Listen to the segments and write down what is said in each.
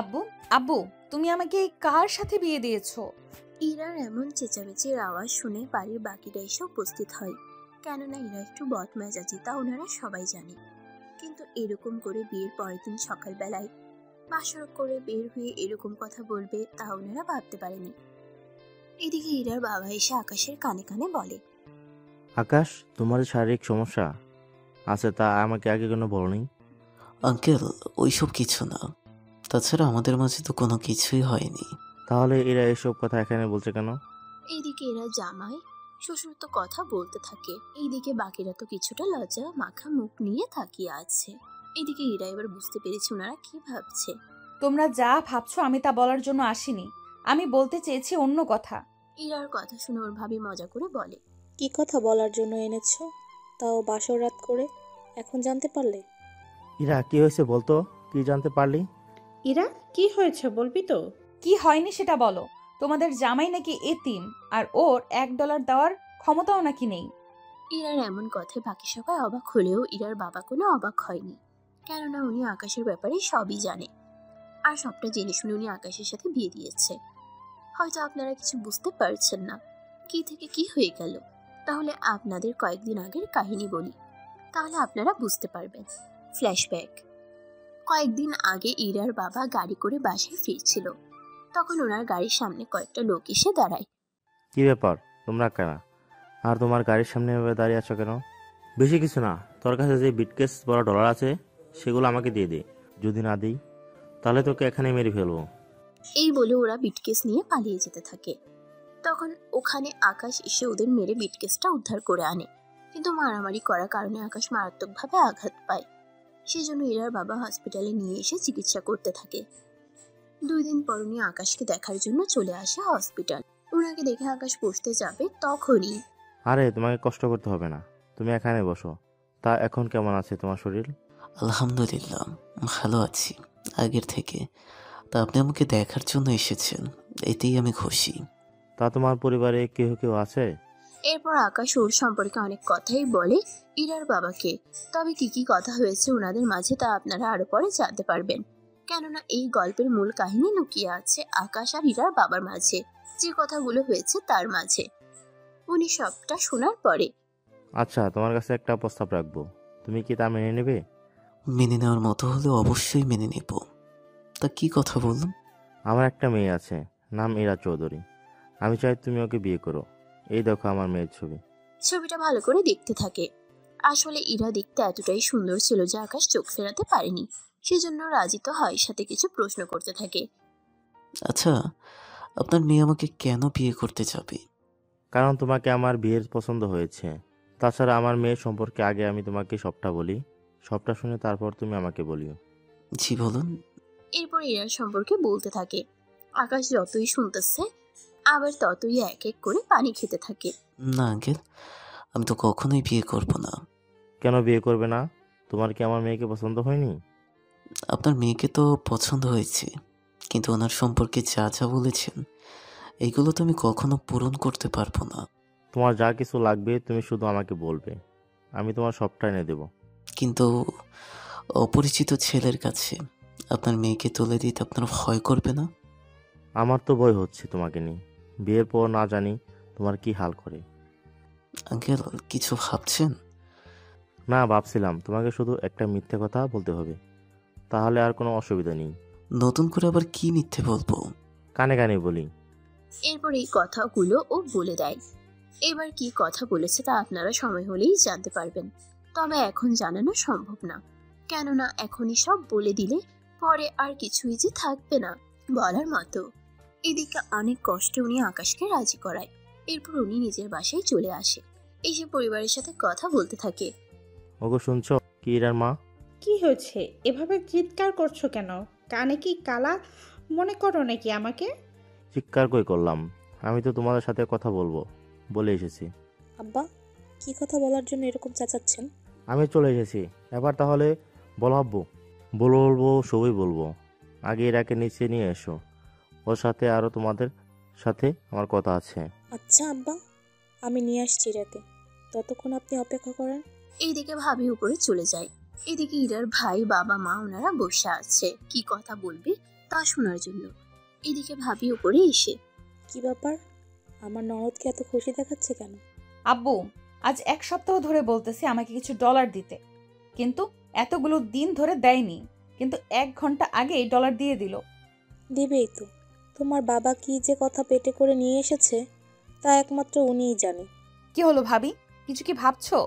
আব্বু, আব্বু, তুমি আমাকে কার সাথে বিয়ে দিয়েছো? ইরার এমন চেঁচামেচির আওয়াজ শুনে বাড়ির বাকিরা এসে উপস্থিত হয়। কেননা ইরা একটু বদমেজাজি, তা ওনারা সবাই জানে। কিন্তু এরকম করে বিয়ের পরের দিন সকালবেলায় বাসর করে বের হয়ে এরকম কথা বলবে তা ওনারা ভাবতে পারেনি। এদিকে ইরার বাবা এসে আকাশের কানে কানে বলে, আকাশ, তোমার শারীরিক সমস্যা আছে তা আমাকে আগে কোনো বলনি। আঙ্কেল, ওইসব কিছু না। তাছাড়া আমাদের মাঝে তো কোনো কিছুই হয়নি। তাহলে এরা এসব কথা এখানে বলছে কেন? এইদিকে এরা জামাই শ্বশুর তো কথা বলতে থাকে, এইদিকে বাকিরা তো কিছুটা লজ্জা মাখা মুখ নিয়ে তাকিয়ে আছে। এদিকে ইরা এবার বুঝতে পেরেছে ওনারা কি ভাবছে। তোমরা যা ভাবছো আমি তা বলার জন্য আসিনি। আমি বলতে চেয়েছি অন্য কথা। ইরার কথা শুনে ওর ভাবি মজা করে বলে, কি কথা বলার জন্য এনেছো? তাও বাসর রাত করে, এখন জানতে পারলে? ইরা, কি হয়েছে বলতো? কি জানতে পারলি? ইরা, কি হয়েছে বলবি তো? কি হয়নি সেটা বলো। তোমাদের জামাই নাকি এতিম, আর ওর $1 দেওয়ার ক্ষমতাও নাকি নেই। ইরার এমন কথায় বাকি সবাই অবাক হলেও ইরার বাবা কোনো অবাক হয়নি। কেননা উনি আকাশের ব্যাপারে সবই জানে, আর সবটা জেনে শুনে উনি আকাশের সাথে বিয়ে দিয়েছে। হয়তো আপনারা কিছু বুঝতে পারছেন না কি থেকে কি হয়ে গেল, তাহলে আপনাদের কয়েকদিন আগের কাহিনী বলি, তাহলে আপনারা বুঝতে পারবেন। ফ্ল্যাশব্যাক। কয়েকদিন আগে ইরার বাবা গাড়ি করে বাসায় ফিরছিল। তখন ওনার গাড়ির সামনে কয়েকটা লোক এসে দাঁড়ায়। কি ব্যাপার, তোমরা কেনা আর তোমার গাড়ির সামনে এভাবে দাঁড়িয়ে আছো কেন? বেশি কিছু না, তোর কাছে যে বিটকেস বড় ডলার আছে সেগুলো আমাকে দিয়ে দে। যদি না দিই তাহলে তোকে এখানে মেরে ফেলবো। এই বলে ওরা বিটকেস নিয়ে পালিয়ে যেতে থাকে। তখন ওখানে আকাশ এসে ওদের মেরে বিটকেসটা উদ্ধার করে আনে, কিন্তু মারামারি করার কারণে আকাশ মারাত্মকভাবে আঘাত পায়। সেজন্য ইরার বাবা হসপিটালে নিয়ে এসে চিকিৎসা করতে থাকে। 2 দিন পর উনি আকাশকে দেখার জন্য চলে আসে হসপিটাল। ওনাকে দেখে আকাশ বসতে যাবে তখনই, আরে, তোমাকে কষ্ট করতে হবে না, তুমি এখানে বসো। তা এখন কেমন আছে তোমার শরীর? আলহামদুলিল্লাহ, ভালো আছি আগের থেকে। তা আপনি আমাকে দেখার জন্য এসেছেন, এতেই আমি খুশি। তা তোমার পরিবারে কেউ কেউ আছে? এরপর আকাশ ওর সম্পর্কে অনেক কথাই বলে ইরার বাবাকে। তবে কি কি কথা হয়েছে ওনাদের মাঝে তা আপনারা আরো পরে জানতে পারবেন। কেননা এই গল্পের মূল কাহিনী লুকিয়ে আছে আকাশ আর ইরার বাবার মাঝে, যে কথাগুলো হয়েছে তার মাঝে। উনি সবটা শোনার পরে, আচ্ছা, তোমার কাছে একটা প্রস্তাব রাখবো, তুমি কি তা মেনে নেবে? মেনে নেওয়ার মতো হলে অবশ্যই মেনে নেব। তা কি কথা বলুন। আমার একটা মেয়ে আছে, নাম ইরা চৌধুরী। আমি চাই তুমি ওকে বিয়ে করো। এই দেখো আমার মেয়ের ছবি। ছবিটা ভালো করে দেখতে থাকে। আসলে ইরা দেখতে এতটাই সুন্দর ছিল যে আকাশ চোখ ফেরাতে পারেনি। সেজন্য রাজি তো হয়, সাথে কিছু প্রশ্ন করতে থাকে। আচ্ছা, আপনার মেয়ে আমাকে কেন বিয়ে করতে যাবে? কারণ তোমাকে আমার বিয়ের পছন্দ হয়েছে। তাছাড়া আমার মেয়ের সম্পর্কে আগে আমি তোমাকে সবটা বলি, সবটা শুনে তারপর তুমি আমাকে বলিও। জি বলুন। এরপর ইরার সম্পর্কে বলতে থাকে। আকাশ যতই শুনতেছে আবার ততই এক এক করে পানি খেতে থাকে। না আঙ্কেল, আমি তো কখনোই বিয়ে করব না। কেন বিয়ে করবে না? তোমার কি আমার মেয়েকে পছন্দ হয়নি? আপনার মেয়েকে তো পছন্দ হয়েছে, কিন্তু ওনার সম্পর্কে যা যা বলেছেন এইগুলো তো আমি কখনো পূরণ করতে পারবো না। তোমার যা কিছু লাগবে তুমি শুধু আমাকে বলবে, আমি তোমার সবটা এনে দেবো। কিন্তু অপরিচিত ছেলের কাছে আপনার মেয়েকে তুলে দিতে আপনার ভয় করবে না? আমার তো ভয় হচ্ছে তোমাকে নিয়ে। বিয়ের পর না জানি তোমার কি হাল করে। আঙ্কেল, কিছু ভাবছেন? না, ভাবছিলাম তোমাকে শুধু একটা মিথ্যে কথা বলতে হবে, তাহলে আর কোনো অসুবিধা নেই। নতুন করে আবার কি মিথ্যে বলবো? কানে কানে বলি। এরপর এই কথাগুলো ও বলে দেয়। এবার কি কথা বলেছে তা আপনারা সময় হলেই জানতে পারবেন। তবে এখন জানানো সম্ভব না, কেননা এখনই সব বলে দিলে পরে আর কিছুই যে থাকবে না বলার মতো। এদিকে অনেক কষ্টে উনি আকাশকে রাজি করায়। এরপর উনি নিজের বাসায় চলে আসে, এসে পরিবারের সাথে কথা বলতে থাকে। ওগো, শুনছো? কি ইরার মা? কি হয়েছে? এভাবে চিৎকার করছো কেন? কানে কি কালা মনে করো নাকি আমাকে? চিৎকার কই করলাম, আমি তো তোমাদের সাথে কথা বলবো বলে এসেছি। আব্বা, কি কথা বলার জন্য এরকম চেঁচাচ্ছেন? আমি চলে এসেছি, এবার তাহলে বলো আব্বু। বলবো, সবই বলবো। আগে ইরাকে নিচে নিয়ে এসো, ওর সাথে আরও তোমাদের সাথে আমার কথা আছে। আচ্ছা আব্বা, আমি নিয়ে আসছি রাতে, ততক্ষণ আপনি অপেক্ষা করেন। এইদিকে ভাবি উপরে চলে যায়। এদিকে ইরার ভাই বাবা মা ওনারা বসে আছে, কি কথা বলবে তা শোনার জন্য। এদিকে ভাবি উপরে এসে, কি ব্যাপার, আমার ননদকে এত খুশি দেখাচ্ছে কেন? আব্বু আজ 1 সপ্তাহ ধরে বলতেছি আমাকে কিছু ডলার দিতে, কিন্তু এতগুলো দিন ধরে দেয়নি, কিন্তু 1 ঘন্টা আগেই ডলার দিয়ে দিল। দিবেই তো। তোমার বাবা কি যে কথা পেটে করে নিয়ে এসেছে তা একমাত্র উনিই জানে। কি হলো ভাবি, কিছু কি ভাবছো?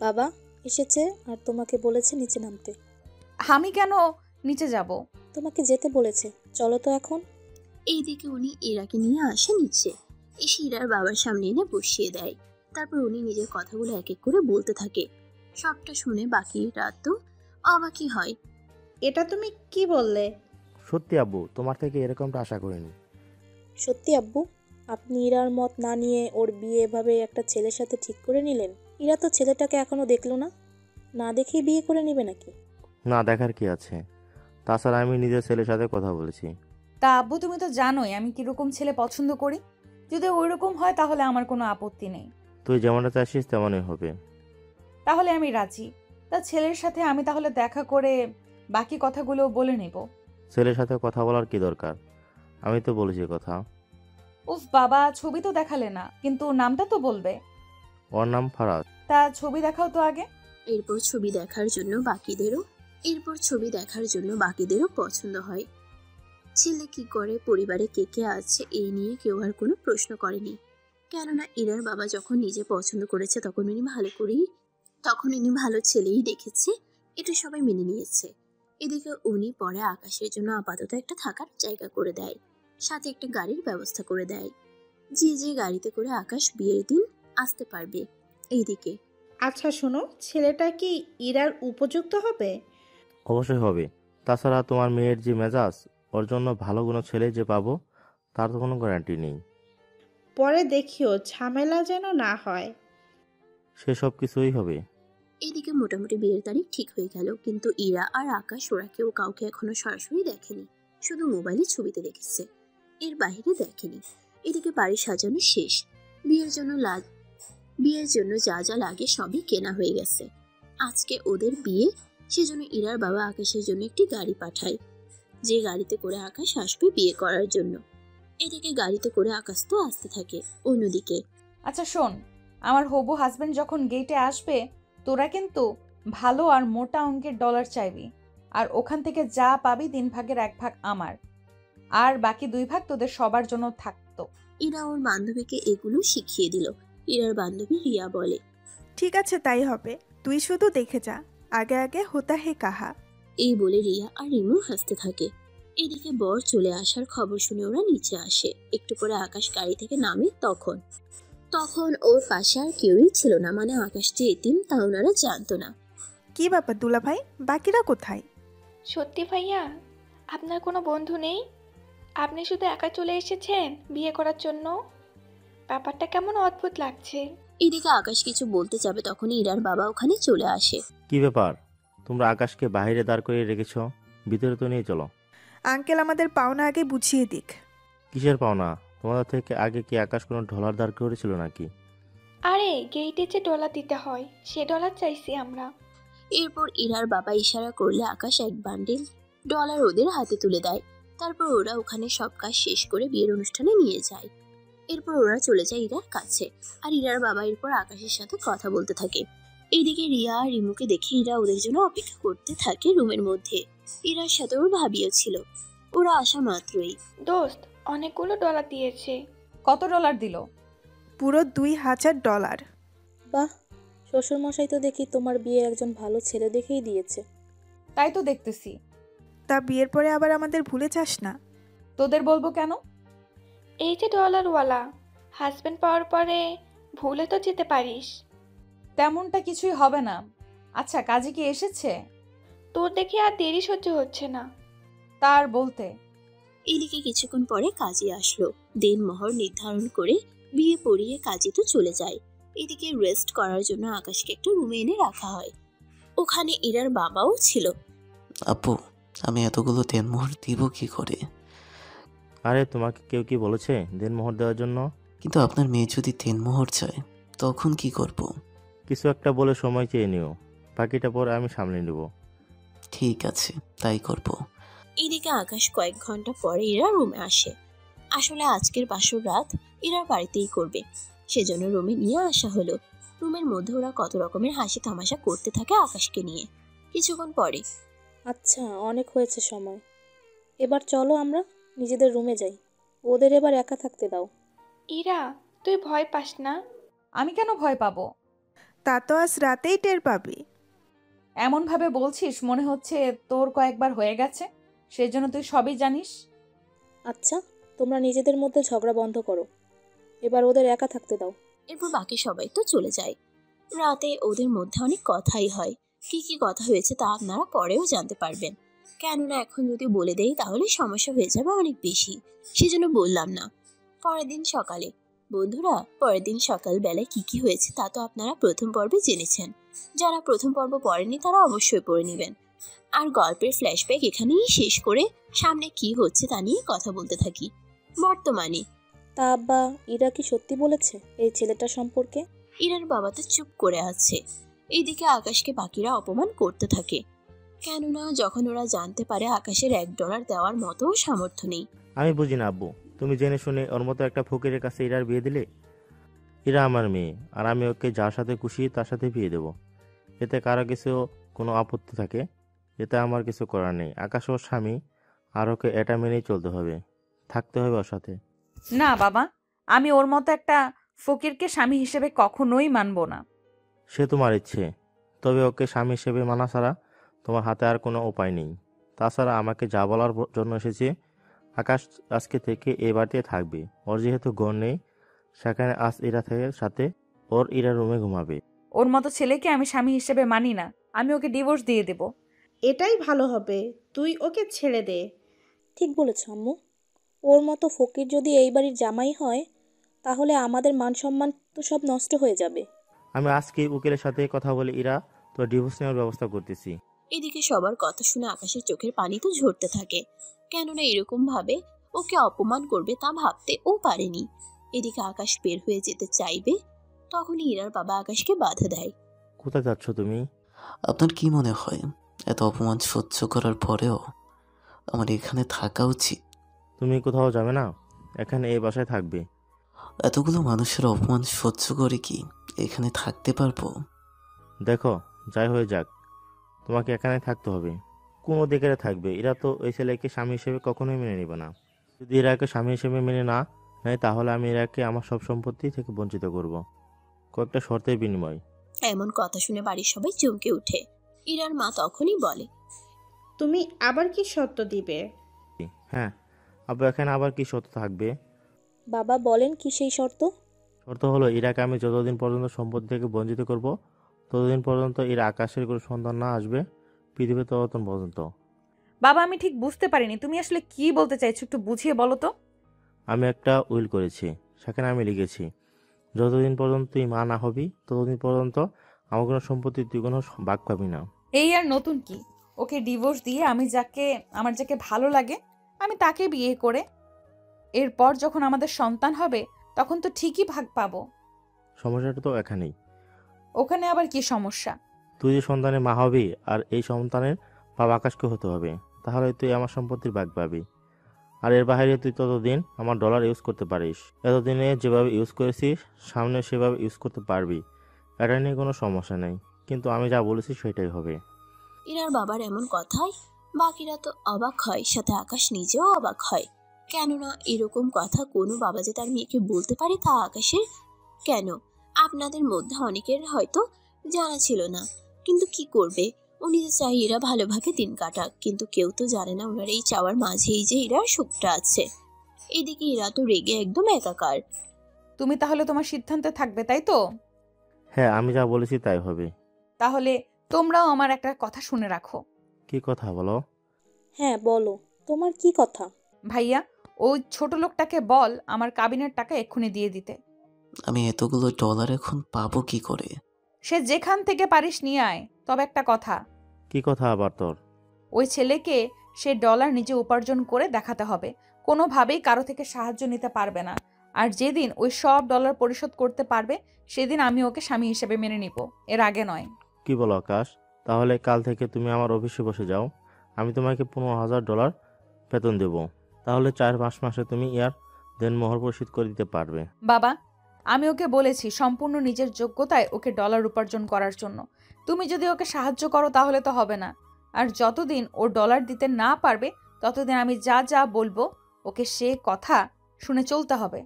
বাবা এসেছে আর তোমাকে বলেছে নিচে নামতে। আমি কেন নিচে যাব? তোমাকে যেতে বলেছে, চলো তো এখন। এইদিকে উনি ইরাকে নিয়ে আসে নিচে, এসে ইরার বাবার সামনে এনে বসিয়ে দেয়। তারপর উনি নিজের কথাগুলো এক এক করে বলতে থাকে। সবটা শুনে বাকি রাত তো অবাকই হয়। এটা তুমি কি বললে? সত্যি আব্বু, তোমার থেকে এরকমটা আশা করিনি। সত্যি আব্বু, আপনি ইরার মত না নিয়ে ওর বিয়ে এভাবে একটা ছেলের সাথে ঠিক করে নিলেন? ইরা তো ছেলেটাকে এখনো দেখলো না, না দেখেই বিয়ে করে নিবে নাকি? না দেখার কি আছে, তাছাড়া আমি নিজের ছেলের সাথে কথা বলেছি। তা আব্বু তুমি তো জানোই আমি কিরকম ছেলে পছন্দ করি। যদি ওইরকম হয় তাহলে আমার কোনো আপত্তি নেই। তুই যেমনটা চাইছিস তেমনই হবে। তাহলে আমি রাজি। তা ছেলের সাথে আমি তাহলে দেখা করে বাকি কথাগুলো বলে নেব। ছেলের সাথে কথা বলার কি দরকার, আমি তো বলেছি কথা। উফ বাবা, ছবি তো দেখালে না, কিন্তু নামটা তো বলবে। ওর নাম ফারাজ। তা ছবি দেখাও তো আগে। এরপর ছবি দেখার জন্য বাকিদেরও পছন্দ হয়। ছেলে কি করে, পরিবারে কে কে আছে, এই নিয়ে কেউ আর কোনো প্রশ্ন করেনি। কেননা ইরার বাবা যখন নিজে পছন্দ করেছে তখন উনি ভালো ছেলেই দেখেছে, এটা সবাই মেনে নিয়েছে। এদিকে উনি পরে আকাশের জন্য আপাতত একটা থাকার জায়গা করে দেয়, সাথে একটা গাড়ির ব্যবস্থা করে দেয়, যে গাড়িতে করে আকাশ বিয়ের দিন আসতে পারবে। এইদিকে আচ্ছা শোনো, ছেলেটা কি ইরার উপযুক্ত হবে? অবশ্যই হবে। তাছাড়া তোমার মেয়ের যে মেজাজ, ওর জন্য ভালো কোনো ছেলে যে পাবো তার তো কোনো গ্যারান্টি নেই। পরে দেখিও ঝামেলা যেন না হয়। সেসব কিছুই হবে। এদিকে মোটামুটি বিয়ের তারিখ ঠিক হয়ে গেল, কিন্তু ইরা আর আকাশ ওরা কেউ কাউকে এখনো সরাসরি দেখেনি, শুধু মোবাইলে ছবিতে দেখেছে, এর বাইরে দেখেনি। এদিকে বাড়ি সাজানো শেষ, বিয়ের জন্য যা যা লাগে সবই কেনা হয়ে গেছে। আজকে ওদের বিয়ে, সেজন্য ইরার বাবা আকাশের জন্য একটি গাড়ি পাঠায়, যে গাড়িতে করে আকাশ আসবে বিয়ে করার জন্য। এদিকে গাড়িতে করে আকাশ তো আসতে থাকে। অন্যদিকে আচ্ছা শোন, আমার হবু হাজবেন্ড যখন গেটে আসবে তোরা কিন্তু ভালো আর মোটা অঙ্কের ডলার চাইবি, আর ওখান থেকে যা পাবি 3 ভাগের 1 ভাগ আমার, আর বাকি 2 ভাগ তোদের সবার জন্য থাকতো। ইরা ওর বান্ধবীকে এগুলো শিখিয়ে দিল। ইরার বান্ধবী রিয়া বলে, ঠিক আছে তাই হবে, তুই শুধু দেখে যা, আগে আগে হোতা হে কাহা। এই বলে রিয়া আর রিমু হাসতে থাকে। এদিকে বর চলে আসার খবর শুনে ওরা নিচে আসে। একটু পরে আকাশ গাড়ি থেকে নামে। তখন ওর পাশে আর কেউই ছিল না, মানে আকাশ যে এতিম তা ওনারা জানতো না। কি ব্যাপার দুলা ভাই, বাকিরা কোথায়? সত্যি ভাইয়া, আপনার কোনো বন্ধু নেই? আপনি শুধু একা চলে এসেছেন বিয়ে করার জন্য? ব্যাপারটা কেমন অদ্ভুত লাগছে। এদিকে আকাশ কিছু বলতে যাবে, তখনই ইরার বাবা ওখানে চলে আসে। কি ব্যাপার, তোমরা আকাশকে বাইরে দাঁড় করিয়ে রেখেছ? ভিতরে তো নিয়ে চলো। আঙ্কেল আমাদের পাওনা আগে বুঝিয়ে দিক। কিসের পাওনা? তোমাদের থেকে আগে কি আকাশ কোনো ডলার দাঁড় করেছিল নাকি? আরে গেইটে যে ডলার দিতে হয় সে ডলার চাইছি আমরা। এরপর ইরার বাবা ইশারা করলে আকাশ এক বান্ডিল ডলার ওদের হাতে তুলে দেয়। তারপর ওরা ওখানে সব কাজ শেষ করে বিয়ের অনুষ্ঠানে নিয়ে যায়। এরপর ওরা চলে যায় ইরার কাছে, আর ইরার বাবা এরপর আকাশের সাথে কথা বলতে থাকে। এইদিকে রিয়া আর রিমুকে দেখে ইরা ওদের জন্য অপেক্ষা করতে থাকে রুমের মধ্যে। ইরার সাথে ওর ভাবিও ছিল। ওরা আসা মাত্রই, দোস্ত অনেকগুলো ডলার দিয়েছে। কত ডলার দিল? পুরো $2000। বাহ, শ্বশুরমশাই তো দেখি তোমার বিয়ে একজন ভালো ছেলে দেখেই দিয়েছে। তাই তো দেখতেছি। তা বিয়ের পরে আবার আমাদের ভুলে যাস না। তোদের বলবো কেন? এই যে ডলারওয়ালা হাজবেন্ড পাওয়ার পরে ভুলে তো যেতে পারিস। তেমনটা কিছুই হবে না। আচ্ছা কাজে কি এসেছে? তোর দেখে আর দেরি সহ্য হচ্ছে না। তার বলতে। এদিকে কিছুক্ষণ পরে কাজী আসলো। দিনমোহর নির্ধারণ করে বিয়ে পড়িয়ে কাজী তো চলে যায়। এদিকে রেস্ট করার জন্য আকাশকে একটা রুমে এনে রাখা হয়। ওখানে ইরার বাবাও ছিল। আপু, আমি এতগুলো দেনমোহর দিব কি করে? আরে তোমাকে কেউ কি বলেছে দেনমোহর দেওয়ার জন্য? কিন্তু আপনার মেয়ে যদি দেনমোহর চায় তখন কি করব? কিছু একটা বলে সময় চেয়ে নিও, বাকিটা পরে আমি সামলে নেব। ঠিক আছে, তাই করব। এদিকে আকাশ কয়েক ঘন্টা পরে ইরা রুমে আসে। আসলে আজকের বাসর রাত ইরার বাড়িতেই করবে, সেজন্য রুমে নিয়ে আসা হলো। রুমের মধ্যে ওরা কত রকমের হাসি তামাশা করতে থাকে আকাশকে নিয়ে। কিছুক্ষণ পরে আচ্ছা, অনেক হয়েছে সময়, এবার চলো আমরা নিজেদের রুমে যাই। ওদের এবার একা থাকতে দাও। ইরা, তুই ভয় পাস না? আমি কেন ভয় পাবো? তা তো আজ রাতেই টের পাবি। এমনভাবে বলছিস মনে হচ্ছে তোর কয়েকবার হয়ে গেছে, সেজন্য তুই সবই জানিস। আচ্ছা, তোমরা নিজেদের মধ্যে ঝগড়া বন্ধ করো, এবার ওদের একা থাকতে দাও। এরপর বাকি সবাই তো চলে যায়। রাতে ওদের মধ্যে অনেক কথাই হয়। কি কি কথা হয়েছে তা আপনারা পরেও জানতে পারবেন, কেননা এখন যদি বলে দেই তাহলে সমস্যা হয়ে যাবে অনেক বেশি, সেজন্য বললাম না। পরের দিন সকালে বন্ধুরা, পরের দিন সকালবেলায় কি কি হয়েছে তা তো আপনারা প্রথম পর্বে জেনেছেন। যারা প্রথম পর্ব পড়েনি তারা অবশ্যই পড়ে নেবেন। আর গল্পের ফ্ল্যাশব্যাক এখানেই শেষ করে সামনে কি হচ্ছে তা নিয়ে কথা বলতে থাকি। বর্তমানে তা আব্বা, ইরা কি সত্যি বলেছে এই ছেলেটা সম্পর্কে? ইরার বাবা তো চুপ করে আছে। এইদিকে আকাশকে বাকিরা অপমান করতে থাকে, কেননা যখন ওরা জানতে পারে আকাশের $1 দেওয়ার মতো সামর্থ্য নেই। আমি বুঝি না আব্বু, তুমি জেনে শুনে ওর মতো একটা ফকিরের কাছে ইরার বিয়ে দিলে। ইরা আমার মেয়ে, আর আমি ওকে যার সাথে খুশি তার সাথে বিয়ে দেবো। এতে কারো কিছু কোনো আপত্তি থাকে, এতে আমার কিছু করার নেই। আকাশ ওর স্বামী, আর ওকে এটা মেনেই চলতে হবে, থাকতে হবে ওর সাথে। না বাবা, আমি ওর মতো একটা ফকিরকে স্বামী হিসেবে কখনোই মানবো না। সে তোমার ইচ্ছে, তবে ওকে স্বামী হিসেবে মানা ছাড়া তোমার হাতে আর কোনো উপায় নেই। তাছাড়া আমাকে যা বলার জন্য এসেছে, আকাশ আজকে থেকে এ বাড়িতে থাকবে। ওর যেহেতু ঘর নেই, সেখানে আজ ইরা থেকে সাথে ওর ইরা রুমে ঘুমাবে। ওর মতো ছেলেকে আমি স্বামী হিসেবে মানি না, আমি ওকে ডিভোর্স দিয়ে দেব। এটাই ভালো হবে, তুই ওকে ছেড়ে দে। ঠিক বলেছ আম্মু, ওর মতো ফকির যদি এই বাড়ির জামাই হয় তাহলে আমাদের মান সম্মান তো সব নষ্ট হয়ে যাবে। আমি আজকে উকিলের সাথে কথা বলে ইরা তো ডিভোর্স নেওয়ার ব্যবস্থা করতেছি। এদিকে সবার কথা শুনে আকাশের চোখের পানি তো ঝরতে থাকে, কেননা এরকম ভাবে ওকে অপমান করবে তা ভাবতে ও পারেনি। এদিকে আকাশ বের হয়ে যেতে চাইবে, তখনই ইরার বাবা আকাশকে বাধা দেয়। কোথায় যাচ্ছ তুমি? আপনার কি মনে হয় এত অপমান সহ্য করার পরেও আমার এখানে থাকা উচিত? তুমি কোথাও যাবে না, এখানে এই বাসায় থাকবে। এতগুলো মানুষের অপমান সহ্য করে কি এখানে থাকতে পারবো? দেখো, যাই হয়ে যাক, তোমাকে এখানে থাকতে হবে। কোন অধিকারে থাকবে? এরা তো ওই ছেলেকে স্বামী হিসেবে কখনোই মেনে নেবে না। যদি এরাকে স্বামী হিসেবে মেনে না নেয় তাহলে আমি এরাকে আমার সব সম্পত্তি থেকে বঞ্চিত করব, কয়েকটা শর্তের বিনিময়। এমন কথা শুনে বাড়ির সবাই চমকে ওঠে। ইরার মা তখনই বলে, তুমি আবার কি শর্ত দিবে? হ্যাঁ আব্বু, এখানে আবার কি শর্ত থাকবে? বাবা বলেন কি সেই শর্ত? শর্ত হলো এরাকে আমি যতদিন পর্যন্ত সম্পত্তি থেকে বঞ্চিত করব, ততদিন পর্যন্ত এর আকাশের কোনো সন্তান না আসবে পৃথিবীর ততদিন পর্যন্ত। বাবা, আমি ঠিক বুঝতে পারিনি তুমি আসলে কি বলতে চাইছো, একটু বুঝিয়ে বলো তো। আমি একটা উইল করেছি, সেখানে আমি লিখেছি যতদিন পর্যন্ত তুই মা না হবি ততদিন পর্যন্ত আমার কোনো সম্পত্তি তুই কোনো ভাগ পাবি না। এই আর নতুন কি? ওকে ডিভোর্স দিয়ে আমার যাকে ভালো লাগে আমি তাকে বিয়ে করে এরপর যখন আমাদের সন্তান হবে তখন তো ঠিকই ভাগ পাবো। সমস্যাটা তো এখানেই। ওখানে আবার কি সমস্যা? তুই যে সন্তানের মা হবি আর এই সন্তানের বাবা আকাশকে হতে হবে, তাহলে তুই আমার সম্পত্তির ভাগ পাবি। আর এর বাইরে তুই ততদিন আমার ডলার ইউজ করতে পারিস, এতদিনে যেভাবে ইউজ করেছিস সামনে সেভাবে ইউজ করতে পারবি, এটা নিয়ে কোনো সমস্যা নেই। কিন্তু আমি যা বলেছি সেটাই হবে। ইরার বাবার এমন কথায় বাকিরা তো অবাক হয়, সাথে আকাশ নিজেও অবাক হয়। কেননা এরকম কথা কোনো বাবা যে তার মেয়েকে বলতে পারে তা আকাশের কেন আপনাদের মধ্যে অনেকের হয়তো জানা ছিল না। কিন্তু কি করবে, উনি তো চাই এরা ভালোভাবে দিন কাটাক, কিন্তু কেউ তো জানে না ওনার এই চাওয়ার মাঝেই যে এরার সুখটা আছে। এদিকে এরা তো রেগে একদম একাকার। তুমি তাহলে তোমার সিদ্ধান্তে থাকবে, তাই তো? হ্যাঁ, আমি যা বলেছি তাই হবে। তাহলে তোমরাও আমার একটা কথা শুনে রাখো। কি কথা বলো? হ্যাঁ বলো, তোমার কি কথা? ভাইয়া, ওই ছোট লোকটাকে বল আমার কাবিনের টাকা এক্ষুনি দিয়ে দিতে। আমি এতগুলো ডলার এখন পাবো কি করে? সে যেখান থেকে পারিস নিয়ে আয়, তবে একটা কথা, কি কথা আবার তোর? ওই ছেলেকে সে ডলার নিজে উপার্জন করে দেখাতে হবে, কোনোভাবেই কারো থেকে সাহায্য নিতে পারবে না। আর যেদিন ওই সব ডলার পরিশোধ করতে পারবে সেদিন আমি ওকে স্বামী হিসেবে মেনে নিব, এর আগে নয়। কি বলো আকাশ? তাহলে কাল থেকে তুমি আমার অফিসে বসে যাও, আমি তোমাকে $15,000 বেতন দেব। তাহলে 4-5 মাসে তুমি ইয়ার দেনমোহর পরিশোধ করে দিতে পারবে। বাবা, আমি ওকে বলেছি সম্পূর্ণ নিজের যোগ্যতায় ওকে ডলার উপার্জন করার জন্য। তুমি যদি ওকে সাহায্য করো তাহলে তো হবে না। আর যতদিন ও ডলার দিতে না পারবে ততদিন আমি যা যা বলবো ওকে সে কথা শুনে চলতে হবে।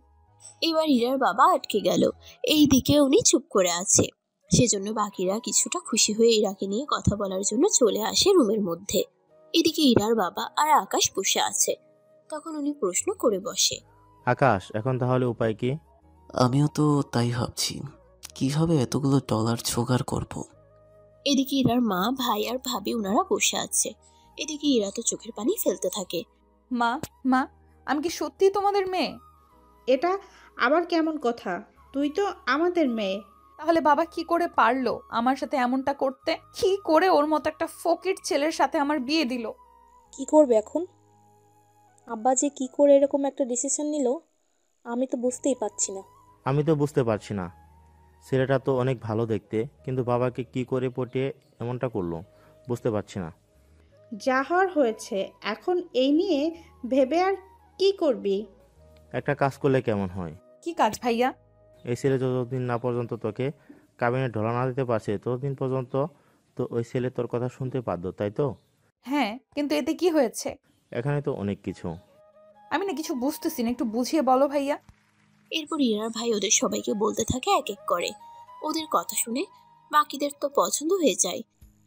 এবার ইরার বাবা আটকে গেল। এই দিকে উনি চুপ করে আছে। সেজন্য বাকিরা কিছুটা খুশি হয়ে ইরাকে নিয়ে কথা বলার জন্য চলে আসে রুমের মধ্যে। এদিকে ইরার বাবা আর আকাশ বসে আছে। তখন উনি প্রশ্ন করে বসে, আকাশ, এখন তাহলে উপায় কি? আমিও তো তাই ভাবছি, কিভাবে এতগুলো ডলার জোগাড় করব। এদিকে ইরার মা, ভাই আর ভাবি ওনারা বসে আছে। এদিকে ইরা তো চোখের পানি ফেলতে থাকে। মা, মা, আমি কি সত্যি তোমাদের মেয়ে? এটা আবার কেমন কথা? তুই তো আমাদের মেয়ে। তাহলে বাবা কি করে পারলো আমার সাথে এমনটা করতে? কি করে ওর মতো একটা ফকির ছেলের সাথে আমার বিয়ে দিল? কি করবে এখন? আব্বা যে কি করে এরকম একটা ডিসিশন নিল আমি তো বুঝতেই পারছি না। আমি তো বুঝতে পারছি না। ছেলেটা তো অনেক ভালো দেখতে, কিন্তু বাবাকে কি করে পটিয়ে এমনটা করলো বুঝতে পারছি না। যা হওয়ার হয়েছে, এখন এই নিয়ে ভেবে আর কি করবি? একটা কাজ করলে কেমন হয়? কি কাজ ভাইয়া? এই ছেলে যতদিন না পর্যন্ত তোকে কাবিনে ঢলা না দিতে পারছে ততদিন পর্যন্ত তো ওই ছেলে তোর কথা শুনতে বাধ্য, তাই তো? হ্যাঁ, কিন্তু এতে কি হয়েছে? এখানে তো অনেক কিছু। আমি না কিছু বুঝতেছি না, একটু বুঝিয়ে বলো ভাইয়া। এরপর ইরার ভাই ওদের সবাইকে বলতে থাকে এক এক করে। ওদের কথা শুনে বাকিদের তো পছন্দ হয়ে যায়।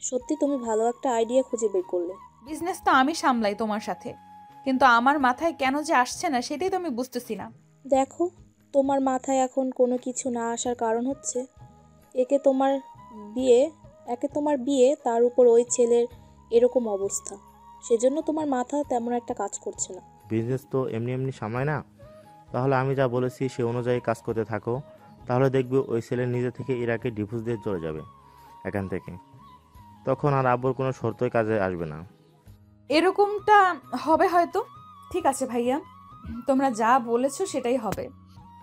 সত্যি তুমি ভালো একটা আইডিয়া খুঁজে বের করলে। বিজনেস তো আমি সামলাই তোমার সাথে, কিন্তু আমার মাথায় কেন যে আসছে না সেটাই তো আমি বুঝতেছি না। দেখো, তোমার মাথায় এখন কোনো কিছু না আসার কারণ হচ্ছে একে তোমার বিয়ে একে তোমার বিয়ে, তার উপর ওই ছেলের এরকম অবস্থা। সেজন্য তোমার মাথা তেমন একটা কাজ করছে না। বিজনেস তো এমনি এমনি সামলায় না। তাহলে আমি যা বলেছি সে অনুযায়ী কাজ করতে থাকো, তাহলে দেখবে ওই ছেলে নিজে থেকে ইরাকে ডিভোর্স দিয়ে চলে যাবে এখান থেকে। তখন আর আব্বুর কোনো শর্তই কাজে আসবে না। এরকমটা হবে হয়তো। ঠিক আছে ভাইয়া, তোমরা যা বলেছো সেটাই হবে।